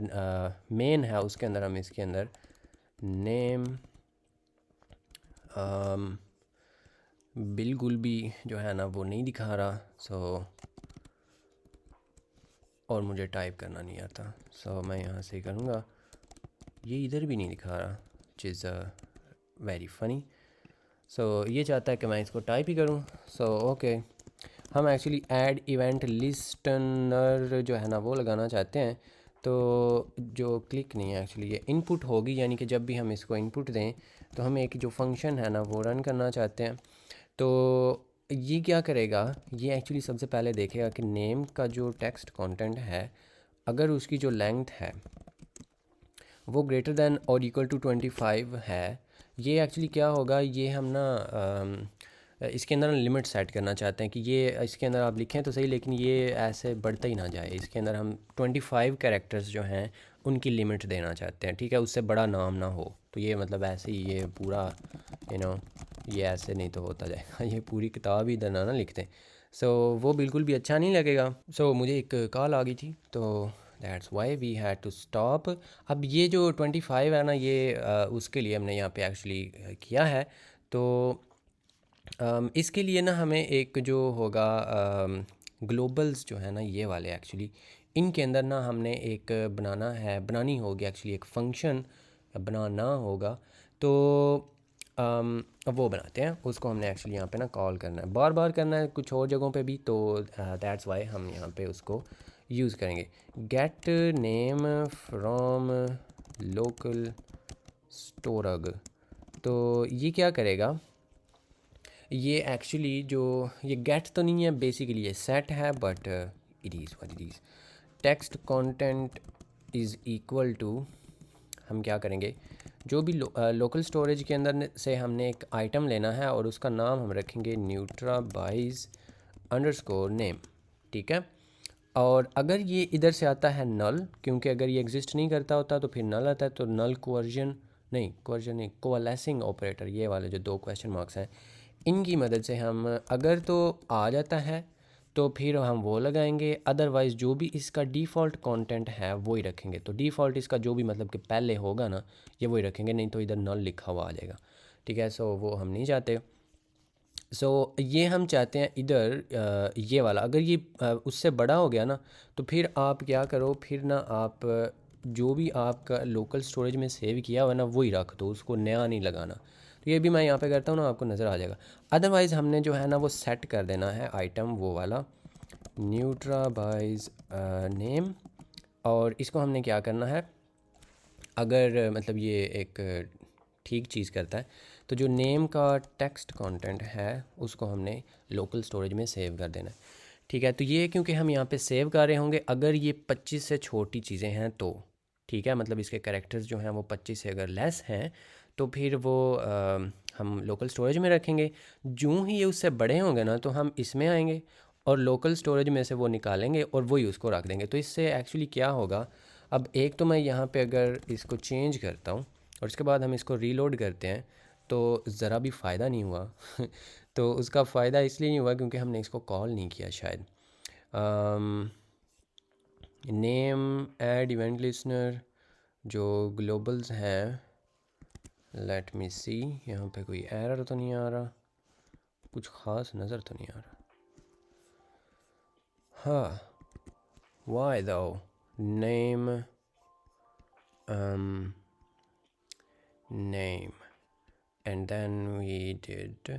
मेन है उसके अंदर हम इसके अंदर नेम बिल्कुल भी जो है ना वो नहीं दिखा रहा। सो और मुझे टाइप करना नहीं आता। सो मैं यहाँ से करूँगा, ये इधर भी नहीं दिखा रहा, विच इज़ वेरी फ़नी। सो ये चाहता है कि मैं इसको टाइप ही करूँ। सो ओके, हम एक्चुअली ऐड इवेंट लिस्टनर जो है ना वो लगाना चाहते हैं। तो जो क्लिक नहीं है एक्चुअली, ये इनपुट होगी, यानी कि जब भी हम इसको इनपुट दें तो हम एक जो फंक्शन है ना वो रन करना चाहते हैं। तो ये क्या करेगा, ये एक्चुअली सबसे पहले देखेगा कि नेम का जो टेक्स्ट कंटेंट है, अगर उसकी जो लेंथ है वो ग्रेटर दैन और इक्वल टू 25 है, ये एक्चुअली क्या होगा, ये हम ना इसके अंदर लिमिट सेट करना चाहते हैं कि ये इसके अंदर आप लिखें तो सही, लेकिन ये ऐसे बढ़ता ही ना जाए। इसके अंदर हम 25 कैरेक्टर्स जो हैं उनकी लिमिट देना चाहते हैं, ठीक है, उससे बड़ा नाम ना हो। तो ये मतलब ऐसे ही ये पूरा ये ऐसे नहीं तो होता जाएगा ये पूरी किताब ही इधर ना लिखते। सो वो बिल्कुल भी अच्छा नहीं लगेगा। सो मुझे एक कॉल आ गई थी, तो that's why we had to stop. अब ये जो 25 है ना, ये उसके लिए हमने यहाँ पे एक्चुअली किया है। तो इसके लिए ना हमें एक जो होगा ग्लोबल्स जो है ना ये वाले एक्चुअली इनके अंदर ना हमने एक बनानी होगी एक्चुअली, एक फंक्शन बनाना होगा। तो वो बनाते हैं, उसको हमने एक्चुअली यहाँ पे ना कॉल करना है, बार बार करना है कुछ और जगहों पे भी। तो दैट्स वाई हम यहाँ पे उसको यूज़ करेंगे, gate name from local storage. तो ये क्या करेगा, ये एक्चुअली जो ये गेट तो नहीं है, बेसिकली ये सेट है, but it is what it is. Text content is equal to, हम क्या करेंगे, जो भी लोकल स्टोरेज के अंदर से हमने एक आइटम लेना है और उसका नाम हम रखेंगे न्यूट्रा बाइज अंडरस्कोर नेम, ठीक है। और अगर ये इधर से आता है नल, क्योंकि अगर ये एग्जिस्ट नहीं करता होता तो फिर नल आता है, तो नल कोवर्जन नहीं कोअलेसिंग ऑपरेटर, ये वाले जो 2 क्वेश्चन मार्क्स हैं इनकी मदद से हम अगर तो आ जाता है तो फिर हम वो लगाएंगे, अदरवाइज़ जो भी इसका डिफ़ॉल्ट कंटेंट है वो ही रखेंगे। तो डिफ़ॉल्ट इसका जो भी मतलब कि पहले होगा ना ये वही रखेंगे, नहीं तो इधर नल लिखा हुआ आ जाएगा, ठीक है। सो वो हम नहीं चाहते। सो ये हम चाहते हैं इधर ये वाला, अगर ये उससे बड़ा हो गया ना तो फिर आप क्या करो, फिर ना आप जो भी आपका लोकल स्टोरेज में सेव किया हुआ है ना वही रख दो, उसको नया नहीं लगाना। तो ये भी मैं यहाँ पे करता हूँ ना, आपको नज़र आ जाएगा। अदरवाइज़ हमने जो है ना वो सेट कर देना है आइटम वो वाला न्यूट्रा बाइज नेम, और इसको हमने क्या करना है, अगर मतलब ये एक ठीक चीज़ करता है तो जो नेम का टेक्स्ट कंटेंट है उसको हमने लोकल स्टोरेज में सेव कर देना है, ठीक है। तो ये क्योंकि हम यहाँ पे सेव कर रहे होंगे, अगर ये 25 से छोटी चीज़ें हैं तो ठीक है, मतलब इसके कैरेक्टर्स जो हैं वो 25 से अगर लेस हैं तो फिर वो हम लोकल स्टोरेज में रखेंगे। जूँ ही ये उससे बड़े होंगे ना तो हम इसमें आएंगे और लोकल स्टोरेज में से वो निकालेंगे और वही उसको रख देंगे। तो इससे एक्चुअली क्या होगा, अब एक तो मैं यहाँ पे अगर इसको चेंज करता हूँ और उसके बाद हम इसको रीलोड करते हैं तो ज़रा भी फ़ायदा नहीं हुआ तो उसका फ़ायदा इसलिए नहीं हुआ क्योंकि हमने इसको कॉल नहीं किया शायद। नेम ऐड इवेंट लिसनर जो ग्लोबल्स हैं, लेट मी सी, यहाँ पे कोई एरर तो नहीं आ रहा, कुछ ख़ास नज़र तो नहीं आ रहा। हाँ, वाई दो name name and then we did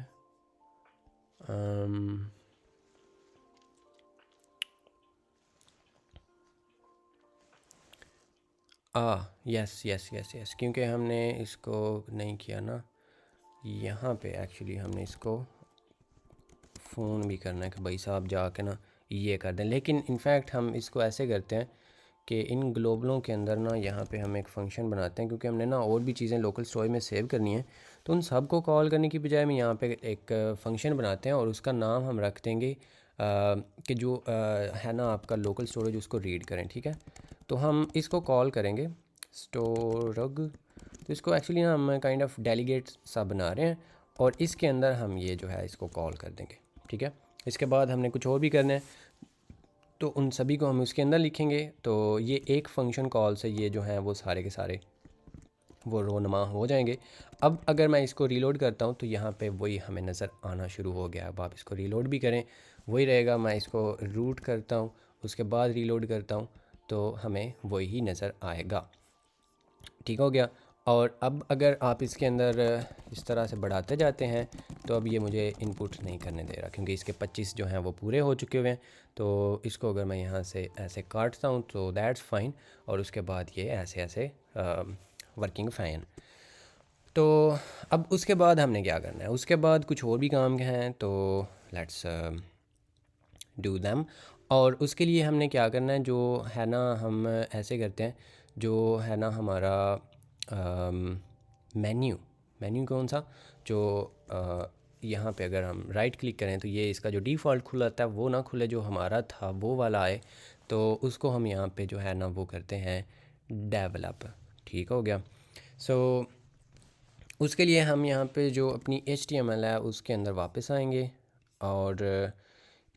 yes yes yes yes, क्योंकि हमने इसको नहीं किया ना, यहाँ पे एक्चुअली हमने इसको फ़ोन भी करना है कि भाई साहब जाके ना ये कर दें, लेकिन इनफैक्ट हम इसको ऐसे करते हैं कि इन ग्लोबलों के अंदर ना यहाँ पे हम एक फ़ंक्शन बनाते हैं, क्योंकि हमने ना और भी चीज़ें लोकल स्टोरेज में सेव करनी है। तो उन सब को कॉल करने की बजाय हम यहाँ पे एक फ़ंक्शन बनाते हैं और उसका नाम हम रख देंगे कि जो है ना आपका लोकल स्टोरेज उसको रीड करें, ठीक है। तो हम इसको कॉल करेंगे स्टोरग। तो इसको एक्चुअली ना हम काइंड ऑफ डेलीगेट सा बना रहे हैं और इसके अंदर हम ये जो है इसको कॉल कर देंगे, ठीक है। इसके बाद हमने कुछ और भी करना है, तो उन सभी को हम उसके अंदर लिखेंगे। तो ये एक फ़ंक्शन कॉल से ये जो हैं वो सारे के सारे वो रोनमा हो जाएंगे। अब अगर मैं इसको रीलोड करता हूँ तो यहाँ पे वही हमें नज़र आना शुरू हो गया। अब आप इसको रीलोड भी करें वही रहेगा। मैं इसको रूट करता हूँ, उसके बाद रीलोड करता हूँ, तो हमें वही नज़र आएगा। ठीक हो गया। और अब अगर आप इसके अंदर इस तरह से बढ़ाते जाते हैं तो अब ये मुझे इनपुट नहीं करने दे रहा, क्योंकि इसके 25 जो हैं वो पूरे हो चुके हुए हैं। तो इसको अगर मैं यहाँ से ऐसे काटता हूँ तो दैट्स फाइन, और उसके बाद ये ऐसे ऐसे वर्किंग फ़ाइन। तो अब उसके बाद हमने क्या करना है, उसके बाद कुछ और भी काम हैं, तो लेट्स डू दैम। और उसके लिए हमने क्या करना है, जो है ना हम ऐसे करते हैं, जो है ना हमारा मेन्यू मेन्यू कौन सा, जो यहाँ पे अगर हम राइट क्लिक करें तो ये इसका जो डिफ़ॉल्ट खुला था वो ना खुले, जो हमारा था वो वाला आए। तो उसको हम यहाँ पे जो है ना वो करते हैं डेवलप। ठीक हो गया। सो उसके लिए हम यहाँ पे जो अपनी HTML है उसके अंदर वापस आएंगे और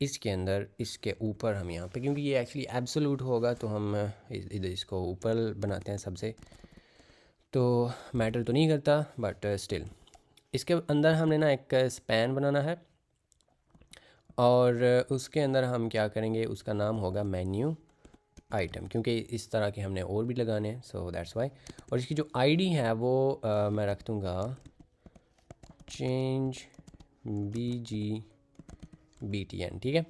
इसके अंदर इसके ऊपर हम यहाँ पे, क्योंकि ये एक्चुअली एब्सोल्यूट होगा तो हम इधर इसको ऊपर बनाते हैं सबसे, तो मैटर तो नहीं करता बट स्टिल। इसके अंदर हमने ना एक स्पैन बनाना है और उसके अंदर हम क्या करेंगे, उसका नाम होगा मेन्यू आइटम, क्योंकि इस तरह के हमने और भी लगाने हैं, सो दैट्स वाई। और इसकी जो आईडी है वो मैं रख दूँगा चेंज BGBTN, ठीक है।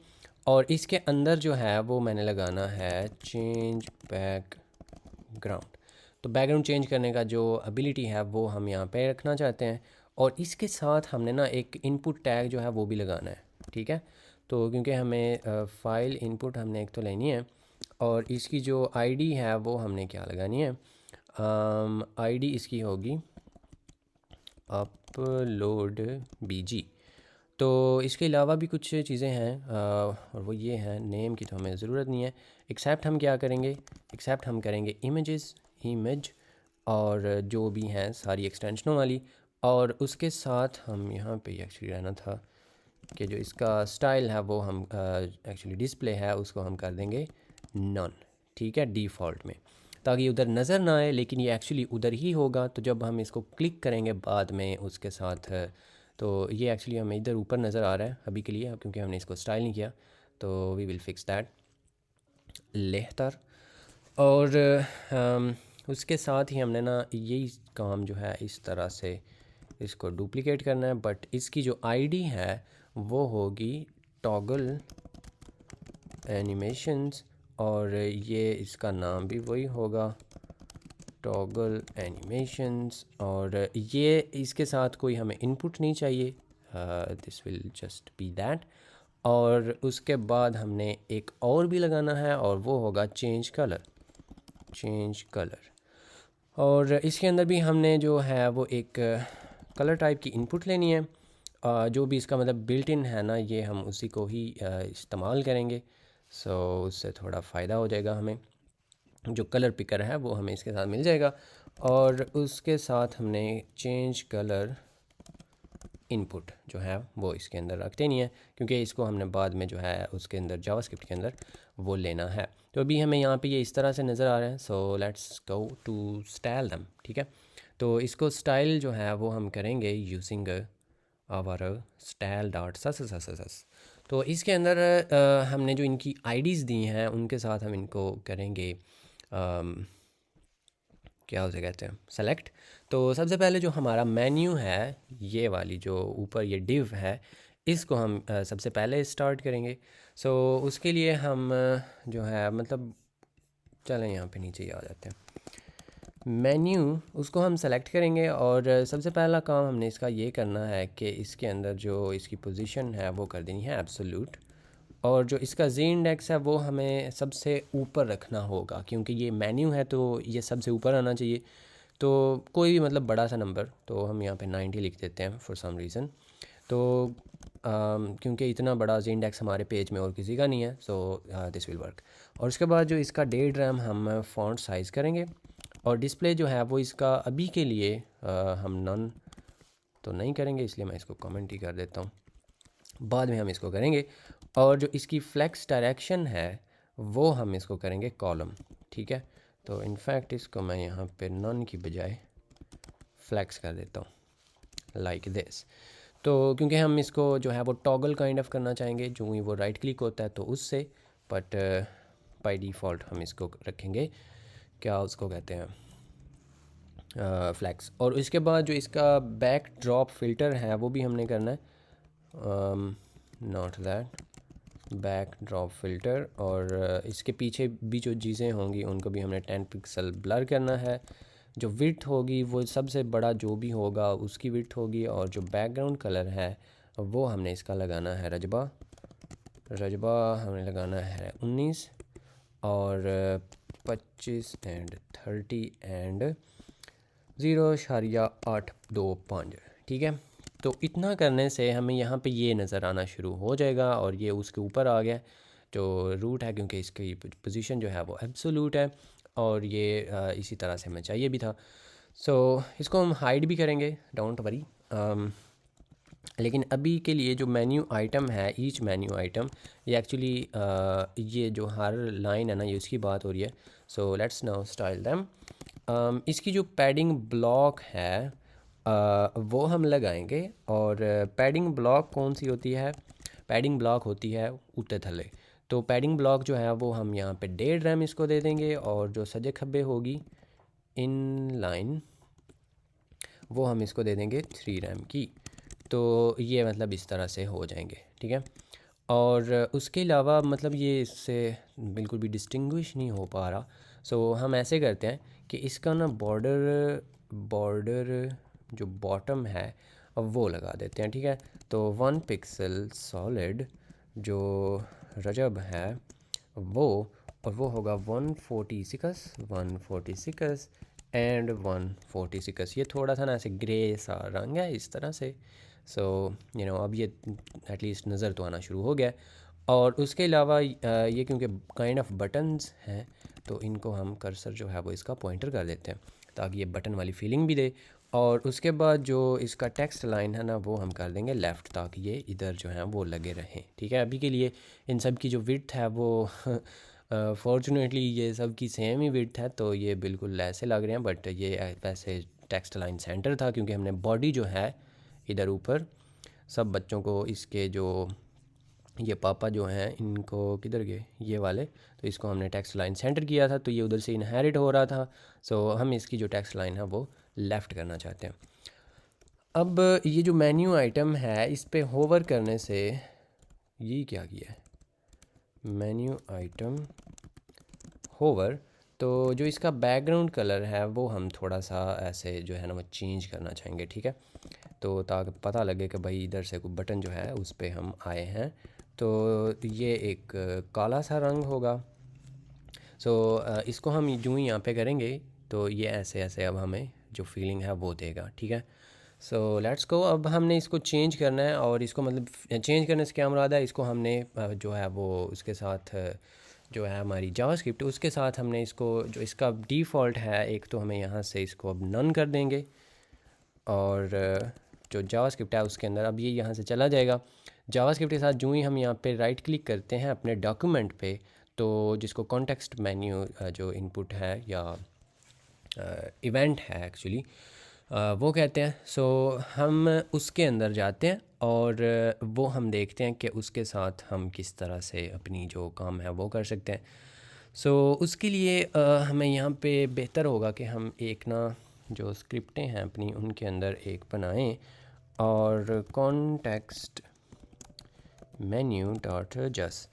और इसके अंदर जो है वो मैंने लगाना है चेंज बैकग्राउंड। तो बैकग्राउंड चेंज करने का जो एबिलिटी है वो हम यहाँ पे रखना चाहते हैं। और इसके साथ हमने ना एक इनपुट टैग जो है वो भी लगाना है, ठीक है। तो क्योंकि हमें फ़ाइल इनपुट हमने एक तो लेनी है, और इसकी जो आईडी है वो हमने क्या लगानी है, आईडी इसकी होगी अपलोड BG। तो इसके अलावा भी कुछ चीज़ें हैं और वो ये हैं, नेम की तो हमें ज़रूरत नहीं है। एक्सेप्ट हम क्या करेंगे, एक्सेप्ट हम करेंगे इमेज और जो भी हैं सारी एक्सटेंशनों वाली। और उसके साथ हम यहाँ पे एक्चुअली रहना था कि जो इसका स्टाइल है वो हम एक्चुअली डिस्प्ले है उसको हम कर देंगे नॉन, ठीक है, डिफ़ॉल्ट में, ताकि उधर नज़र ना आए, लेकिन ये एक्चुअली उधर ही होगा। तो जब हम इसको क्लिक करेंगे बाद में उसके साथ, तो ये एक्चुअली हमें इधर ऊपर नज़र आ रहा है अभी के लिए, क्योंकि हमने इसको स्टाइल नहीं किया। तो we will fix that later. और उसके साथ ही हमने ना यही काम जो है इस तरह से इसको डुप्लिकेट करना है, बट इसकी जो आईडी है वो होगी टॉगल एनिमेशंस, और ये इसका नाम भी वही होगा टॉगल एनिमेशंस। और ये इसके साथ कोई हमें इनपुट नहीं चाहिए, this will just be that. और उसके बाद हमने एक और भी लगाना है और वो होगा चेंज कलर। और इसके अंदर भी हमने जो है वो एक कलर टाइप की इनपुट लेनी है, जो भी इसका मतलब बिल्ट इन है ना, ये हम उसी को ही इस्तेमाल करेंगे। सो उससे थोड़ा फ़ायदा हो जाएगा हमें, जो कलर पिकर है वो हमें इसके साथ मिल जाएगा। और उसके साथ हमने चेंज कलर इनपुट जो है वो इसके अंदर रखते नहीं है, क्योंकि इसको हमने बाद में जो है उसके अंदर जावास्क्रिप्ट के अंदर वो लेना है। तो अभी हमें यहाँ पे ये इस तरह से नज़र आ रहा है। So let's go to style them, ठीक है। तो इसको स्टाइल जो है वो हम करेंगे यूजिंग आवर स्टाइल डॉट सस। तो इसके अंदर हमने जो इनकी आईडीज़ दी हैं उनके साथ हम इनको करेंगे क्या उसे कहते हैं सेलेक्ट। तो सबसे पहले जो हमारा मेन्यू है, ये वाली जो ऊपर ये डिव है, इसको हम सबसे पहले स्टार्ट करेंगे। सो उसके लिए हम जो है मतलब चलें यहाँ पे नीचे ही आ जाते हैं, मेन्यू उसको हम सेलेक्ट करेंगे। और सबसे पहला काम हमने इसका ये करना है कि इसके अंदर जो इसकी पोजीशन है वो कर देनी है एब्सोल्यूट। और जो इसका जी इंडेक्स है वो हमें सबसे ऊपर रखना होगा, क्योंकि ये मेन्यू है तो ये सबसे ऊपर आना चाहिए। तो कोई भी मतलब बड़ा सा नंबर, तो हम यहाँ पे 90 लिख देते हैं फॉर सम रीज़न। तो क्योंकि इतना बड़ा जी इंडेक्स हमारे पेज में और किसी का नहीं है, सो दिस विल वर्क। और उसके बाद जो इसका डेट रैम हम फ़ॉन्ट साइज़ करेंगे, और डिस्प्ले जो है वो इसका अभी के लिए हम नन तो नहीं करेंगे, इसलिए मैं इसको कमेंट ही कर देता हूँ, बाद में हम इसको करेंगे। और जो इसकी फ्लेक्स डायरेक्शन है वो हम इसको करेंगे कॉलम, ठीक है। तो इनफैक्ट इसको मैं यहाँ पे नन की बजाय फ्लेक्स कर देता हूँ लाइक दिस। तो क्योंकि हम इसको जो है वो टॉगल काइंड ऑफ करना चाहेंगे, जो ही वो राइट क्लिक होता है तो उससे, बट बाय डिफ़ॉल्ट हम इसको रखेंगे, क्या उसको कहते हैं, फ्लैक्स। और इसके बाद जो इसका बैक ड्रॉप फ़िल्टर है वो भी हमने करना है, not that, back drop filter. और इसके पीछे भी जो चीज़ें होंगी उनको भी हमने 10 पिक्सल ब्लर करना है। जो विड्थ होगी वो सबसे बड़ा जो भी होगा उसकी विड्थ होगी, और जो बैकग्राउंड कलर है वो हमने इसका लगाना है रजबा हमने लगाना है 19 और 25 एंड 30 एंड 0.825, ठीक है। तो इतना करने से हमें यहाँ पे ये नज़र आना शुरू हो जाएगा, और ये उसके ऊपर आ गया जो रूट है, क्योंकि इसकी पोजीशन जो है वो एब्सोल्यूट है, और ये इसी तरह से हमें चाहिए भी था। सो इसको हम हाइड भी करेंगे, डोंट वरी। लेकिन अभी के लिए जो मेन्यू आइटम है, ईच मेन्यू आइटम, ये एक्चुअली ये जो हर लाइन है ना, ये उसकी बात हो रही है। So let's now style them. इसकी जो पैडिंग ब्लॉक है वो हम लगाएंगे। और पैडिंग ब्लॉक कौन सी होती है? पैडिंग ब्लॉक होती है उत्ते थले। तो पैडिंग ब्लॉक जो है वो हम यहाँ पे 1.5 रैम इसको दे देंगे, और जो सजे खब्बे होगी इन लाइन वो हम इसको दे देंगे 3 रैम की। तो ये मतलब इस तरह से हो जाएंगे, ठीक है। और उसके अलावा मतलब ये इससे बिल्कुल भी डिस्टिंग्विश नहीं हो पा रहा। सो हम ऐसे करते हैं कि इसका ना बॉर्डर जो बॉटम है अब वो लगा देते हैं, ठीक है। तो 1 पिक्सल सॉलिड जो रजब है वो, और वो होगा 146 एंड 146। ये थोड़ा सा ना ऐसे ग्रे सा रंग है इस तरह से। सो अब ये एटलीस्ट नज़र तो आना शुरू हो गया। और उसके अलावा ये क्योंकि काइंड ऑफ बटन्स हैं तो इनको हम कर्सर जो है वो इसका पॉइंटर कर देते हैं ताकि ये बटन वाली फीलिंग भी दे। और उसके बाद जो इसका टेक्स्ट लाइन है ना वो हम कर देंगे लेफ़्ट, ताकि ये इधर जो है वो लगे रहें, ठीक है। अभी के लिए इन सब की जो विड्थ है वो फॉर्चुनेटली ये सब की सेम ही विड्थ है, तो ये बिल्कुल ऐसे लग रहे हैं। बट ये वैसे टेक्स्ट लाइन सेंटर था, क्योंकि हमने बॉडी जो है इधर ऊपर सब बच्चों को, इसके जो ये पापा जो हैं इनको किधर गए ये वाले, तो इसको हमने टेक्स्ट लाइन सेंटर किया था तो ये उधर से इनहेरिट हो रहा था। सो हम इसकी जो टेक्स्ट लाइन है वो लेफ़्ट करना चाहते हैं। अब ये जो मेन्यू आइटम है इस पे होवर करने से, ये क्या किया है, मेन्यू आइटम होवर, तो जो इसका बैकग्राउंड कलर है वो हम थोड़ा सा ऐसे जो है ना वो चेंज करना चाहेंगे, ठीक है। तो ताकि पता लगे कि भाई इधर से कोई बटन जो है उस पर हम आए हैं। तो ये एक काला सा रंग होगा। सो इसको हम यूँ ही यहाँ पे करेंगे तो ये ऐसे ऐसे अब हमें जो फीलिंग है वो देगा, ठीक है। सो लेट्स गो। अब हमने इसको चेंज करना है, और इसको मतलब चेंज करने से क्या मुराद है, इसको हमने जो है वो उसके साथ जो है हमारी जावास्क्रिप्ट उसके साथ हमने इसको, जो इसका डिफ़ॉल्ट है एक, तो हमें यहाँ से इसको अब नन कर देंगे। और जो जावास्क्रिप्ट है उसके अंदर अब ये यहाँ से चला जाएगा। जावास्क्रिप्ट के साथ जो ही हम यहाँ पे राइट क्लिक करते हैं अपने डॉक्यूमेंट पे, तो जिसको कॉन्टेक्स्ट मेन्यू जो इनपुट है या इवेंट है एक्चुअली वो कहते हैं। सो हम उसके अंदर जाते हैं और वो हम देखते हैं कि उसके साथ हम किस तरह से अपनी जो काम है वो कर सकते हैं। सो उसके लिए हमें यहाँ पे बेहतर होगा कि हम एक ना जो स्क्रिप्टें हैं अपनी उनके अंदर एक बनाएं, और कॉन्टेक्स्ट मेन्यू डॉट जस्ट,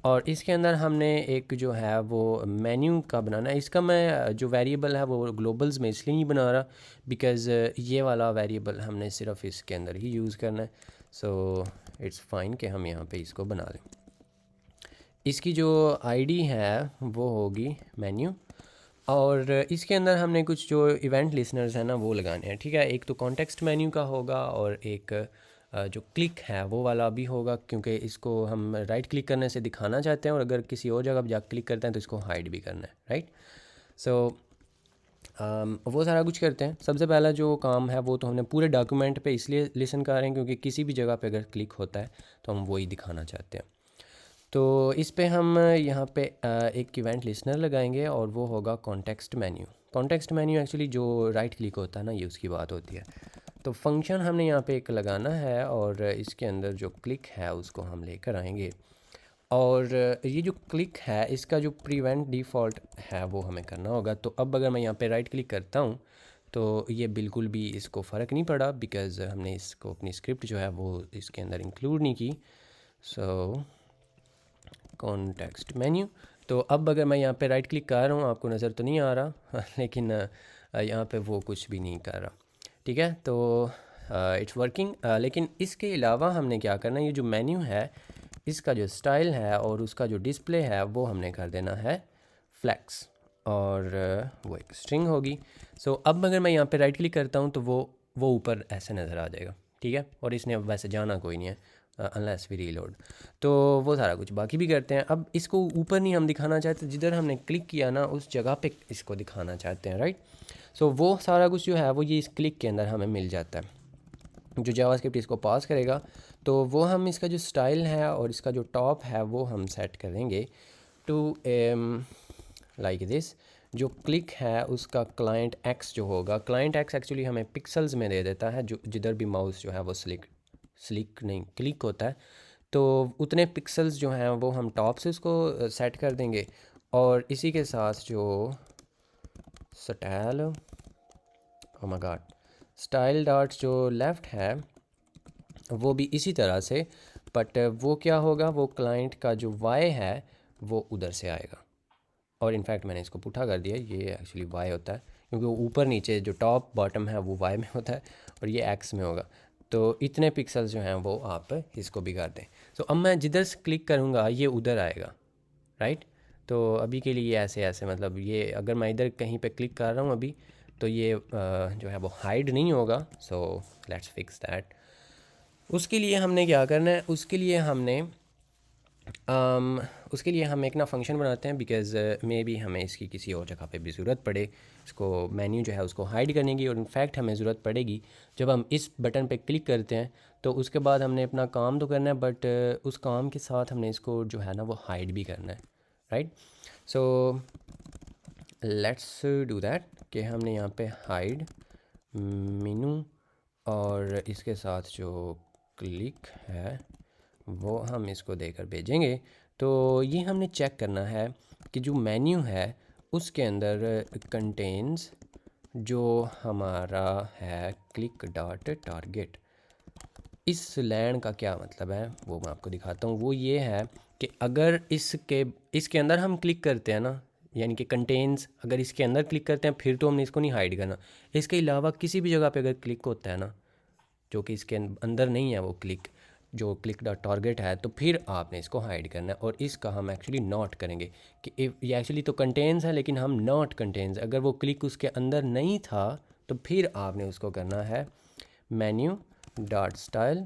और इसके अंदर हमने एक जो है वो मेन्यू का बनाना है। इसका मैं जो वेरिएबल है वो ग्लोबल्स में इसलिए नहीं बना रहा बिकॉज़ ये वाला वेरिएबल हमने सिर्फ इसके अंदर ही यूज़ करना है। सो इट्स फाइन कि हम यहाँ पे इसको बना लें। इसकी जो आईडी है वो होगी मेन्यू, और इसके अंदर हमने कुछ जो इवेंट लिसनर्स हैं ना वो लगाने हैं, ठीक है। एक तो कॉन्टेक्स्ट मेन्यू का होगा और एक जो क्लिक है वो वाला भी होगा, क्योंकि इसको हम राइट क्लिक करने से दिखाना चाहते हैं और अगर किसी और जगह पर जा क्लिक करते हैं तो इसको हाइड भी करना है, राइट। सो वो सारा कुछ करते हैं। सबसे पहला जो काम है वो तो हमने पूरे डॉक्यूमेंट पे इसलिए लिसन कर रहे हैं क्योंकि किसी भी जगह पे अगर क्लिक होता है तो हम वही दिखाना चाहते हैं। तो इस पे हम यहाँ पे एक इवेंट लिसनर लगाएंगे और वो होगा context menu. Context menu actually जो राइट क्लिक होता है ना, ये उसकी बात होती है। तो फंक्शन हमने यहाँ पे एक लगाना है और इसके अंदर जो क्लिक है उसको हम लेकर आएंगे, और ये जो क्लिक है इसका जो प्रिवेंट डिफ़ॉल्ट है वो हमें करना होगा। तो अब अगर मैं यहाँ पे राइट क्लिक करता हूँ तो ये बिल्कुल भी इसको फ़र्क नहीं पड़ा, बिकॉज़ हमने इसको अपनी स्क्रिप्ट जो है वो इसके अंदर इंक्लूड नहीं की। सो कॉन्टेक्स्ट मेन्यू। तो अब अगर मैं यहाँ पे राइट क्लिक कर रहा हूँ, आपको नज़र तो नहीं आ रहा लेकिन यहाँ पे वो कुछ भी नहीं कर रहा, ठीक है। तो इट्स वर्किंग। लेकिन इसके अलावा हमने क्या करना है, ये जो मेन्यू है इसका जो स्टाइल है और उसका जो डिस्प्ले है वो हमने कर देना है फ्लैक्स, और वो एक स्ट्रिंग होगी। सो अब अगर मैं यहाँ पे राइट क्लिक करता हूँ तो वो ऊपर ऐसे नज़र आ जाएगा, ठीक है। और इसने वैसे जाना कोई नहीं है अनलेस वी रीलोड। तो वो सारा कुछ बाकी भी करते हैं। अब इसको ऊपर नहीं हम दिखाना चाहते, जिधर हमने क्लिक किया ना उस जगह पे इसको दिखाना चाहते हैं, राइट। सो वो सारा कुछ जो है वो ये इस क्लिक के अंदर हमें मिल जाता है। जो जावास्क्रिप्ट इसको पास करेगा तो वो हम इसका जो स्टाइल है और इसका जो टॉप है वो हम सेट करेंगे टू लाइक दिस। जो क्लिक है उसका क्लाइंट एक्स जो होगा, क्लाइंट एक्स एक्चुअली हमें पिक्सल्स में दे देता है, जो जिधर भी माउस जो है वो स्लिक नहीं क्लिक होता है तो उतने पिक्सल्स जो हैं वो हम टॉप से उसको सेट कर देंगे। और इसी के साथ जो style, O my God, style dot जो लेफ़्ट है वो भी इसी तरह से, बट वो क्या होगा, वो क्लाइंट का जो वाई है वो उधर से आएगा। और इनफैक्ट मैंने इसको पुठा कर दिया, ये एक्चुअली वाई होता है क्योंकि वो ऊपर नीचे जो टॉप बॉटम है वो वाई में होता है और ये एक्स में होगा। तो इतने पिक्सल्स जो हैं वो आप इसको भी कर दें। तो अब मैं जिधर से क्लिक करूँगा ये उधर आएगा, राइट। तो अभी के लिए ऐसे ऐसे मतलब ये अगर मैं इधर कहीं पे क्लिक कर रहा हूँ अभी तो ये जो है वो हाइड नहीं होगा। So let's fix that. उसके लिए हमने क्या करना है, उसके लिए हम एक ना फंक्शन बनाते हैं, बिकॉज़ मे बी हमें इसकी किसी और जगह पे भी ज़रूरत पड़े, इसको मेन्यू जो है उसको हाइड करने की। और इनफैक्ट हमें ज़रूरत पड़ेगी जब हम इस बटन पे क्लिक करते हैं। तो उसके बाद हमने अपना काम तो करना है, बट उस काम के साथ हमने इसको जो है ना वो हाइड भी करना है, right. So let's do that कि हमने यहाँ पे हाइड मेनू और इसके साथ जो क्लिक है वो हम इसको देकर भेजेंगे। तो ये हमने चेक करना है कि जो मेन्यू है उसके अंदर कंटेन्स जो हमारा है क्लिक डॉट टारगेट। इस लाइन का क्या मतलब है वो मैं आपको दिखाता हूँ। वो ये है कि अगर इसके अंदर हम क्लिक करते हैं ना, यानी कि कंटेन्स अगर इसके अंदर क्लिक करते हैं फिर तो हमने इसको नहीं हाइड करना। इसके अलावा किसी भी जगह पे अगर क्लिक होता है ना जो कि इसके अंदर नहीं है वो क्लिक, जो क्लिक डॉट टारगेट है, तो फिर आपने इसको हाइड करना है। और इसका हम एक्चुअली नॉट करेंगे कि ये एक्चुअली तो कंटेन्स है लेकिन हम नॉट कंटेन्स, अगर वो क्लिक उसके अंदर नहीं था तो फिर आपने उसको करना है menu dot style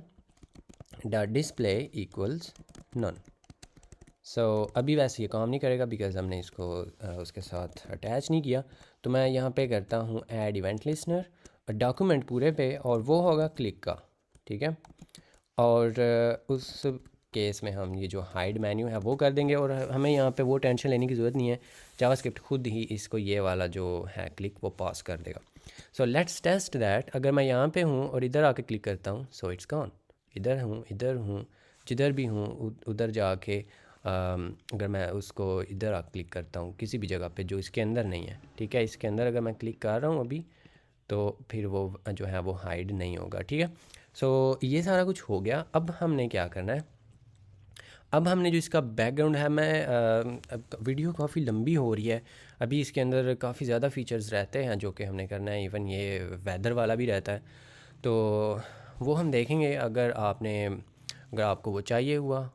dot display equals none. So अभी वैसे ये काम नहीं करेगा बिकॉज हमने इसको उसके साथ अटैच नहीं किया। तो मैं यहाँ पे करता हूँ ऐड इवेंट लिसनर डॉक्यूमेंट पूरे पे, और वो होगा क्लिक का, ठीक है। और उस केस में हम ये जो हाइड मेन्यू है वो कर देंगे और हमें यहाँ पे वो टेंशन लेने की ज़रूरत नहीं है, जावास्क्रिप्ट खुद ही इसको ये वाला जो है क्लिक वो पास कर देगा। So let's test that. अगर मैं यहाँ पे हूँ और इधर आके क्लिक करता हूँ, सो इट्स गॉन। इधर हूँ जिधर भी हूँ उधर जाके अगर मैं उसको इधर आ क्लिक करता हूँ किसी भी जगह पे जो इसके अंदर नहीं है, ठीक है, इसके अंदर अगर मैं क्लिक कर रहा हूँ अभी तो फिर वो जो है वो हाइड नहीं होगा, ठीक है। सो ये सारा कुछ हो गया। अब हमने क्या करना है, अब हमने जो इसका बैकग्राउंड है, अब वीडियो काफ़ी लंबी हो रही है, अभी इसके अंदर काफ़ी ज़्यादा फीचर्स रहते हैं जो कि हमने करना है, इवन ये वेदर वाला भी रहता है। तो वो हम देखेंगे अगर आपको वो चाहिए हुआ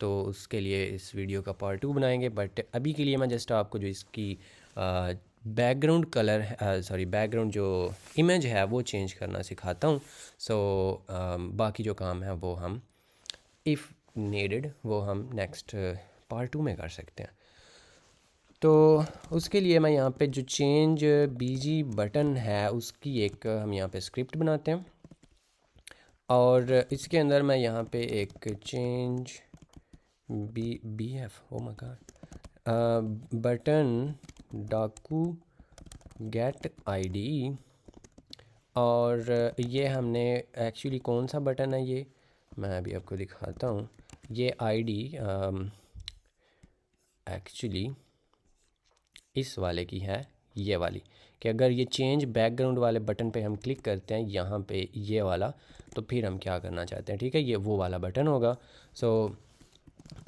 तो उसके लिए इस वीडियो का पार्ट 2 बनाएंगे। बट अभी के लिए मैं जस्ट आपको जो इसकी बैकग्राउंड कलर सॉरी बैकग्राउंड जो इमेज है वो चेंज करना सिखाता हूँ। सो बाकी जो काम है वो हम इफ़ नीडेड वो हम नेक्स्ट पार्ट 2 में कर सकते हैं। तो उसके लिए मैं यहाँ पे जो चेंज बीजी बटन है उसकी एक हम यहाँ पे स्क्रिप्ट बनाते हैं, और इसके अंदर मैं यहाँ पे एक चेंज बी एफ ओ मका बटन डाकू गेट आईडी, और ये हमने एक्चुअली कौन सा बटन है ये मैं अभी आपको दिखाता हूँ। ये आईडी एक्चुअली इस वाले की है, ये वाली, कि अगर ये चेंज बैकग्राउंड वाले बटन पे हम क्लिक करते हैं यहाँ पे ये वाला, तो फिर हम क्या करना चाहते हैं, ठीक है, ये वो वाला बटन होगा। सो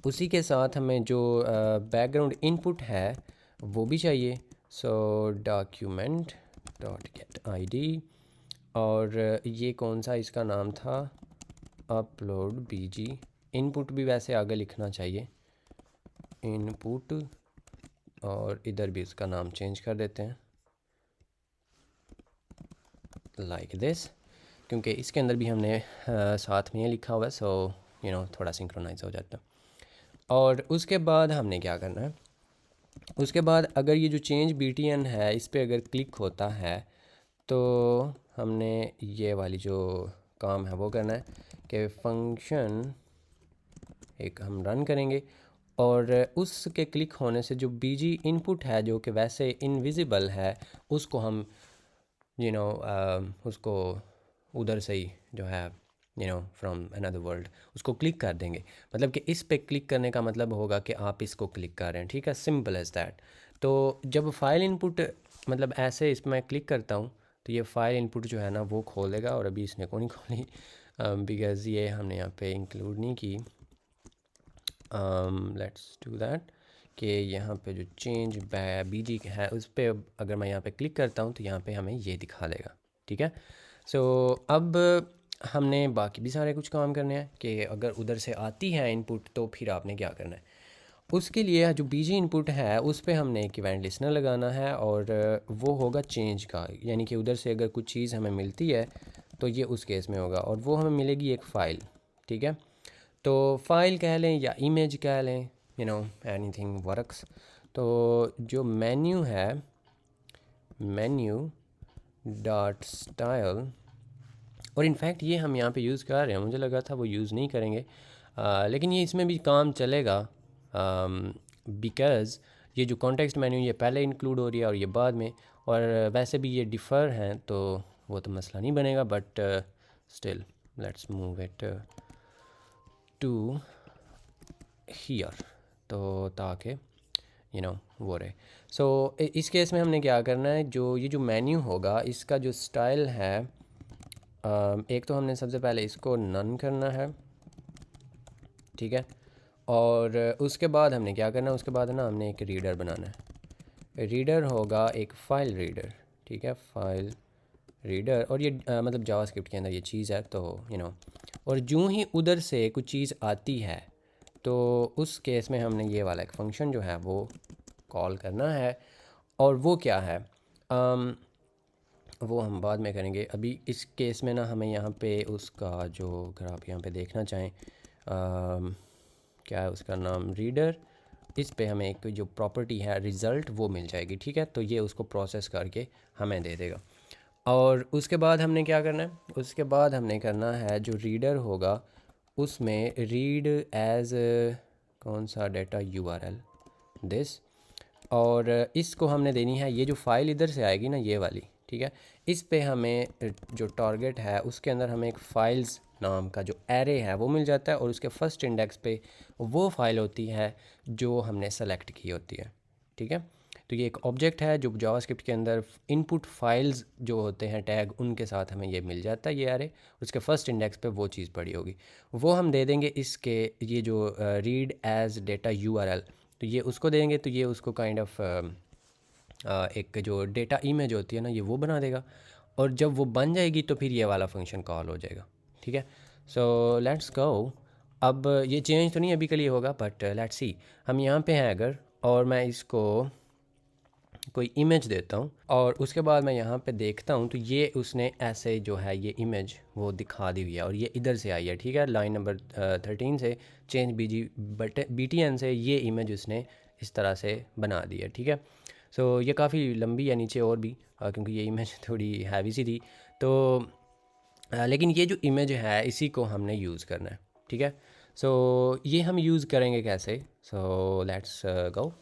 उसी के साथ हमें जो बैकग्राउंड इनपुट है वो भी चाहिए। सो डॉक्यूमेंट डॉट गेट आईडी, और ये कौन सा इसका नाम था, अपलोड बीजी। इनपुट भी वैसे आगे लिखना चाहिए, इनपुट, और इधर भी इसका नाम चेंज कर देते हैं लाइक दिस, क्योंकि इसके अंदर भी हमने साथ में ये लिखा हुआ है, सो थोड़ा सिंक्रोनाइज हो जाता है। और उसके बाद हमने क्या करना है, उसके बाद अगर ये जो चेंज BTN है इस पर अगर क्लिक होता है तो हमने ये वाली जो काम है वो करना है कि फंक्शन एक हम रन करेंगे, और उसके क्लिक होने से जो बीजी इनपुट है जो कि वैसे इनविजिबल है उसको हम उसको उधर से ही जो है फ्रॉम अनदर वर्ल्ड उसको क्लिक कर देंगे। मतलब कि इस पे क्लिक करने का मतलब होगा कि आप इसको क्लिक कर रहे हैं, ठीक है, सिंपल एज दैट। तो जब फाइल इनपुट मतलब ऐसे इस पर मैं क्लिक करता हूँ तो ये फाइल इनपुट जो है ना वो खोलेगा, और अभी इसने को नहीं खोली बिकॉज़ ये हमने यहाँ पे इंक्लूड नहीं की। लेट्स डू दैट कि यहाँ पे जो चेंज बीजी है उस पर अगर मैं यहाँ पे क्लिक करता हूँ तो यहाँ पे हमें ये दिखा देगा, ठीक है। सो अब हमने बाकी भी सारे कुछ काम करने हैं कि अगर उधर से आती है इनपुट तो फिर आपने क्या करना है। उसके लिए जो बीजी इनपुट है उस पर हमने एक इवेंट लिस्नर लगाना है, और वो होगा चेंज का, यानी कि उधर से अगर कुछ चीज़ हमें मिलती है तो ये उस केस में होगा, और वो हमें मिलेगी एक फ़ाइल, ठीक है। तो फाइल कह लें या इमेज कह लें, एनीथिंग वर्क्स। तो जो मेन्यू है, मेन्यू डॉट स्टाइल, और इनफैक्ट ये हम यहाँ पे यूज़ कर रहे हैं, मुझे लगा था वो यूज़ नहीं करेंगे, लेकिन ये इसमें भी काम चलेगा बिकॉज़ ये जो कॉन्टेक्स्ट मेन्यू ये पहले इंक्लूड हो रही है और ये बाद में, और वैसे भी ये डिफ़र हैं तो वो तो मसला नहीं बनेगा, but still let's move it to here, तो ताकि वो रहे। सो इस केस में हमने क्या करना है, जो ये जो मेन्यू होगा इसका जो स्टाइल है, एक तो हमने सबसे पहले इसको नन करना है, ठीक है, और उसके बाद हमने क्या करना है, उसके बाद ना हमने एक रीडर बनाना है। रीडर होगा एक फ़ाइल रीडर, ठीक है, फ़ाइल रीडर, और ये मतलब जावास्क्रिप्ट के अंदर ये चीज़ है, तो और जो ही उधर से कुछ चीज़ आती है तो उस केस में हमने ये वाला एक फ़ंक्शन जो है वो कॉल करना है, और वो क्या है वो हम बाद में करेंगे। अभी इस केस में ना हमें यहाँ पे उसका जो, अगर आप यहाँ पे देखना चाहें क्या है उसका नाम, रीडर, इस पे हमें एक जो प्रॉपर्टी है रिज़ल्ट वो मिल जाएगी, ठीक है। तो ये उसको प्रोसेस करके हमें दे देगा। और उसके बाद हमने क्या करना है, उसके बाद हमने करना है जो रीडर होगा उसमें रीड एज कौन सा डेटा URL दिस, और इसको हमने देनी है ये जो फ़ाइल इधर से आएगी ना ये वाली, ठीक है। इस पे हमें जो टारगेट है उसके अंदर हमें एक फ़ाइल्स नाम का जो एरे है वो मिल जाता है, और उसके फर्स्ट इंडेक्स पे वो फ़ाइल होती है जो हमने सेलेक्ट की होती है, ठीक है। तो ये एक ऑब्जेक्ट है जो जावास्क्रिप्ट के अंदर इनपुट फाइल्स जो होते हैं टैग उनके साथ हमें ये मिल जाता है ये एरे, उसके फर्स्ट इंडेक्स पे वो चीज़ पड़ी होगी, वो हम दे देंगे इसके ये जो रीड एज डेटा URL, तो ये उसको देंगे, तो ये उसको काइंड ऑफ एक जो डेटा इमेज होती है ना ये वो बना देगा, और जब वो बन जाएगी तो फिर ये वाला फंक्शन कॉल हो जाएगा, ठीक है। सो लेट्स गो, अब ये चेंज तो नहीं अभी के लिए होगा, बट लेट्स सी। हम यहाँ पे हैं अगर, और मैं इसको कोई इमेज देता हूँ और उसके बाद मैं यहाँ पे देखता हूँ, तो ये उसने ऐसे जो है ये इमेज वो दिखा दी हुई है और ये इधर से आई है, ठीक है। लाइन नंबर 13 से चेंज BTN से ये इमेज उसने इस तरह से बना दी है, ठीक है। सो ये काफ़ी लंबी है नीचे और भी, क्योंकि ये इमेज थोड़ी हैवी सी थी। तो लेकिन ये जो इमेज है इसी को हमने यूज़ करना है, ठीक है। सो ये हम यूज़ करेंगे कैसे? सो लेट्स गो।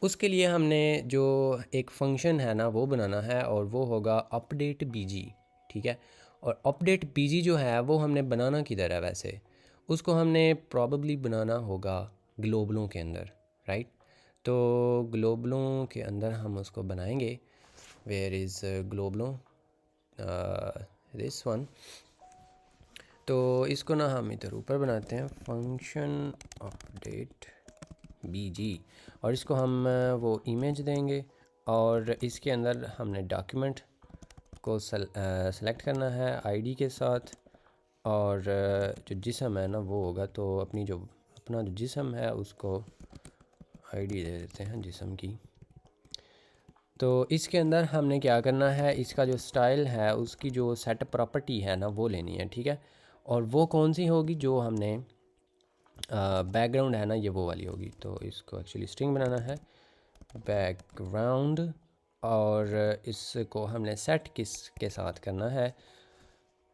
उसके लिए हमने जो एक फंक्शन है ना वो बनाना है, और वो होगा अपडेट BG, ठीक है। और अपडेट BG जो है वो हमने बनाना किधर है वैसे? उसको हमने प्रॉबली बनाना होगा ग्लोबलों के अंदर, राइट। तो ग्लोबलों के अंदर हम उसको बनाएंगे। वेयर इज़ ग्लोबलों? This one. तो इसको ना हम इधर ऊपर बनाते हैं, फंक्शन अपडेट BG, और इसको हम वो इमेज देंगे, और इसके अंदर हमने डॉक्यूमेंट को सेलेक्ट करना है ID के साथ, और जो जिस्म है ना वो होगा, तो अपना जो जिस्म है उसको ID दे देते हैं जिस्म की। तो इसके अंदर हमने क्या करना है, इसका जो स्टाइल है उसकी जो सेट प्रॉपर्टी है ना वो लेनी है, ठीक है। और वो कौन सी होगी? जो हमने बैकग्राउंड है ना ये वो वाली होगी। तो इसको एक्चुअली स्ट्रिंग बनाना है, बैकग्राउंड, और इसको हमने सेट किस के साथ करना है।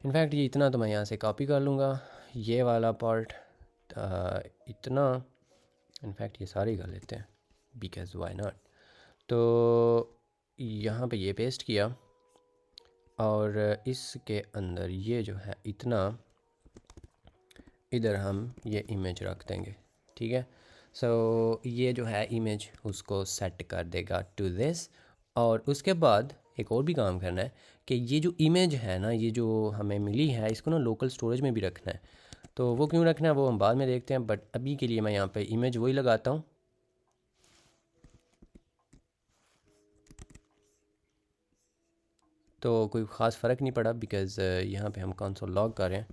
इनफैक्ट ये इतना तो मैं यहाँ से कॉपी कर लूँगा, ये वाला पार्ट इतना, इनफैक्ट ये सारे कर लेते हैं, बिकॉज वाई नॉट। तो यहाँ पे ये पेस्ट किया, और इसके अंदर ये जो है इतना, इधर हम ये इमेज रख देंगे, ठीक है। सो ये जो है इमेज उसको सेट कर देगा टू दिस। और उसके बाद एक और भी काम करना है कि ये जो इमेज है ना, ये जो हमें मिली है, इसको ना लोकल स्टोरेज में भी रखना है। तो वो क्यों रखना है वो हम बाद में देखते हैं, बट अभी के लिए मैं यहाँ पे इमेज वही लगाता हूँ। तो कोई ख़ास फ़र्क नहीं पड़ा, बिकॉज़ यहाँ पे हम कंसोल लॉग कर रहे हैं।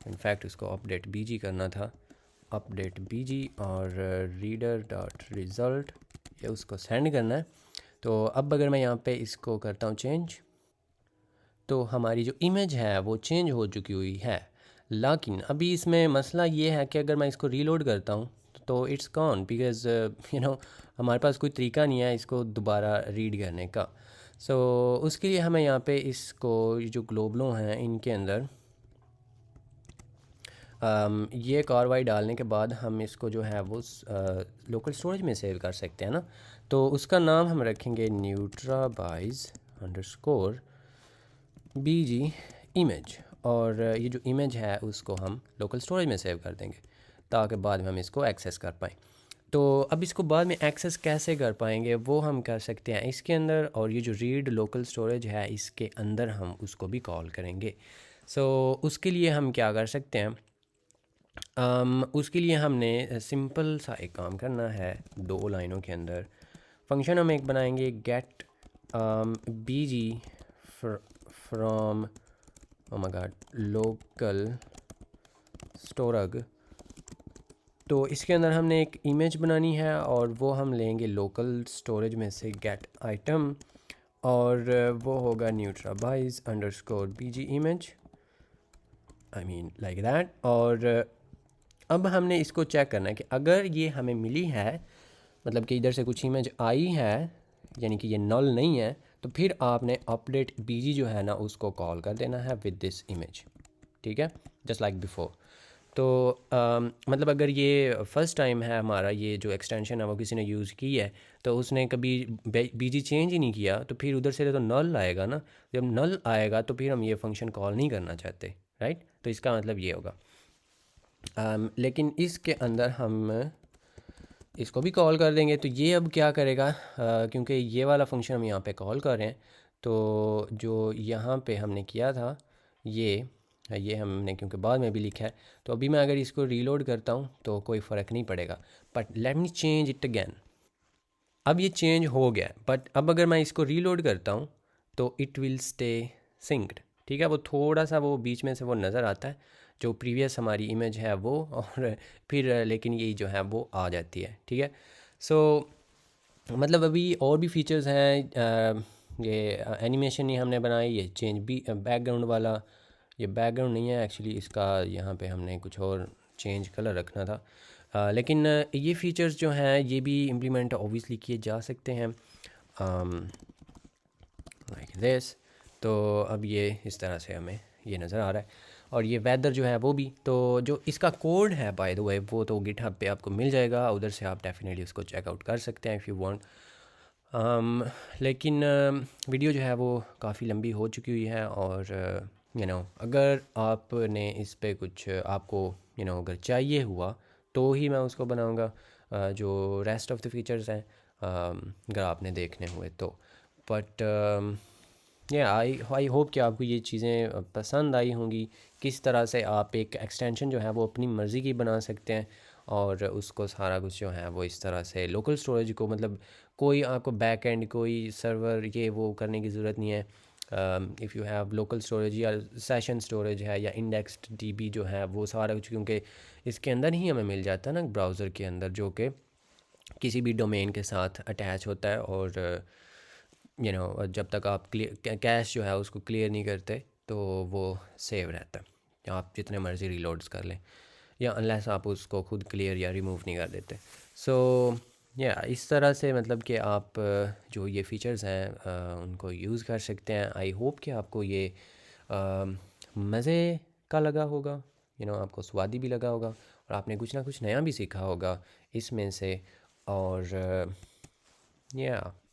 इनफैक्ट इसको अपडेट BG करना था, अपडेट BG, और रीडर डॉट रिज़ल्ट, ये उसको सेंड करना है। तो अब अगर मैं यहाँ पे इसको करता हूँ चेंज, तो हमारी जो इमेज है वो चेंज हो चुकी हुई है। लेकिन अभी इसमें मसला ये है कि अगर मैं इसको रीलोड करता हूँ तो इट्स गॉन, बिकॉज़ हमारे पास कोई तरीका नहीं है इसको दोबारा रीड करने का। सो उसके लिए हमें यहाँ पे इसको, जो ग्लोबलों हैं इनके अंदर ये कार्रवाई डालने के बाद हम इसको जो है वो लोकल स्टोरेज में सेव कर सकते हैं ना। तो उसका नाम हम रखेंगे न्यूट्राबाइज अंडरस्कोर BG इमेज, और ये जो इमेज है उसको हम लोकल स्टोरेज में सेव कर देंगे ताकि बाद में हम इसको एक्सेस कर पाएँ। तो अब इसको बाद में एक्सेस कैसे कर पाएंगे वो हम कर सकते हैं इसके अंदर, और ये जो रीड लोकल स्टोरेज है इसके अंदर हम उसको भी कॉल करेंगे। सो उसके लिए हम क्या कर सकते हैं, उसके लिए हमने सिंपल सा एक काम करना है, 2 लाइनों के अंदर फंक्शन हम एक बनाएंगे, get BG from oh my god local storage. तो इसके अंदर हमने एक इमेज बनानी है, और वो हम लेंगे लोकल स्टोरेज में से गेट आइटम, और वो होगा neutralize underscore BG image, I mean like that. और अब हमने इसको चेक करना है कि अगर ये हमें मिली है, मतलब कि इधर से कुछ इमेज आई है, यानी कि ये नल नहीं है, तो फिर आपने अपडेट BG जो है ना उसको कॉल कर देना है विद दिस इमेज, ठीक है, जस्ट लाइक बिफोर। तो मतलब अगर ये फ़र्स्ट टाइम है हमारा ये जो एक्सटेंशन है वो किसी ने यूज़ की है, तो उसने कभी BG चेंज ही नहीं किया, तो फिर उधर से तो नल आएगा ना। जब नल आएगा तो फिर हम ये फंक्शन कॉल नहीं करना चाहते, राइट। तो इसका मतलब ये होगा। लेकिन इसके अंदर हम इसको भी कॉल कर देंगे, तो ये अब क्या करेगा, क्योंकि ये वाला फंक्शन हम यहाँ पे कॉल कर रहे हैं, तो जो यहाँ पे हमने किया था ये हमने क्योंकि बाद में भी लिखा है, तो अभी मैं अगर इसको रीलोड करता हूँ तो कोई फ़र्क नहीं पड़ेगा। But let me change it again. अब ये चेंज हो गया, बट अब अगर मैं इसको रीलोड करता हूँ तो इट विल स्टे सिंक्ड, ठीक है। वो थोड़ा सा वो बीच में से वो नज़र आता है, जो प्रीवियस हमारी इमेज है वो, और फिर लेकिन ये जो है वो आ जाती है, ठीक है। सो मतलब अभी और भी फीचर्स हैं। ये एनिमेशन ही हमने बनाई, ये चेंज भी बैकग्राउंड वाला, ये बैकग्राउंड नहीं है एक्चुअली, इसका यहाँ पे हमने कुछ और चेंज कलर रखना था। लेकिन ये फीचर्स जो हैं ये भी इम्प्लीमेंट ऑब्वियसली किए जा सकते हैं लाइक दिस। तो अब ये इस तरह से हमें ये नज़र आ रहा है। और ये वेदर जो है वो भी, तो जो इसका कोड है बाय द वे वो तो गिटहब पे आपको मिल जाएगा, उधर से आप डेफिनेटली उसको चेकआउट कर सकते हैं इफ़ यू वांट। लेकिन वीडियो जो है वो काफ़ी लंबी हो चुकी हुई है, और अगर आपने इस पे कुछ आपको अगर चाहिए हुआ तो ही मैं उसको बनाऊंगा। जो रेस्ट ऑफ द फीचर्स हैं अगर आपने देखने हुए तो, बट आई होप कि आपको ये चीज़ें पसंद आई होंगी। किस तरह से आप एक एक्सटेंशन जो है वो अपनी मर्ज़ी की बना सकते हैं, और उसको सारा कुछ जो है वो इस तरह से लोकल स्टोरेज को, मतलब कोई आपको बैक एंड कोई सर्वर ये वो करने की ज़रूरत नहीं है। If you have local storage या सेशन स्टोरेज है या इंडेक्स्ड डीबी जो है वो सारा कुछ, क्योंकि इसके अंदर ही हमें मिल जाता है ना ब्राउज़र के अंदर, जो कि किसी भी डोमेन के साथ अटैच होता है। और जब तक आप क्लियर कैश जो है उसको क्लियर नहीं करते तो वो सेव रहता है, आप जितने मर्ज़ी रीलोड्स कर लें, या अनलेस आप उसको खुद क्लियर या रिमूव नहीं कर देते। सो या इस तरह से मतलब कि आप जो ये फ़ीचर्स हैं उनको यूज़ कर सकते हैं। आई होप कि आपको ये मज़े का लगा होगा, आपको स्वादी भी लगा होगा, और आपने कुछ ना कुछ नया भी सीखा होगा इसमें से। और या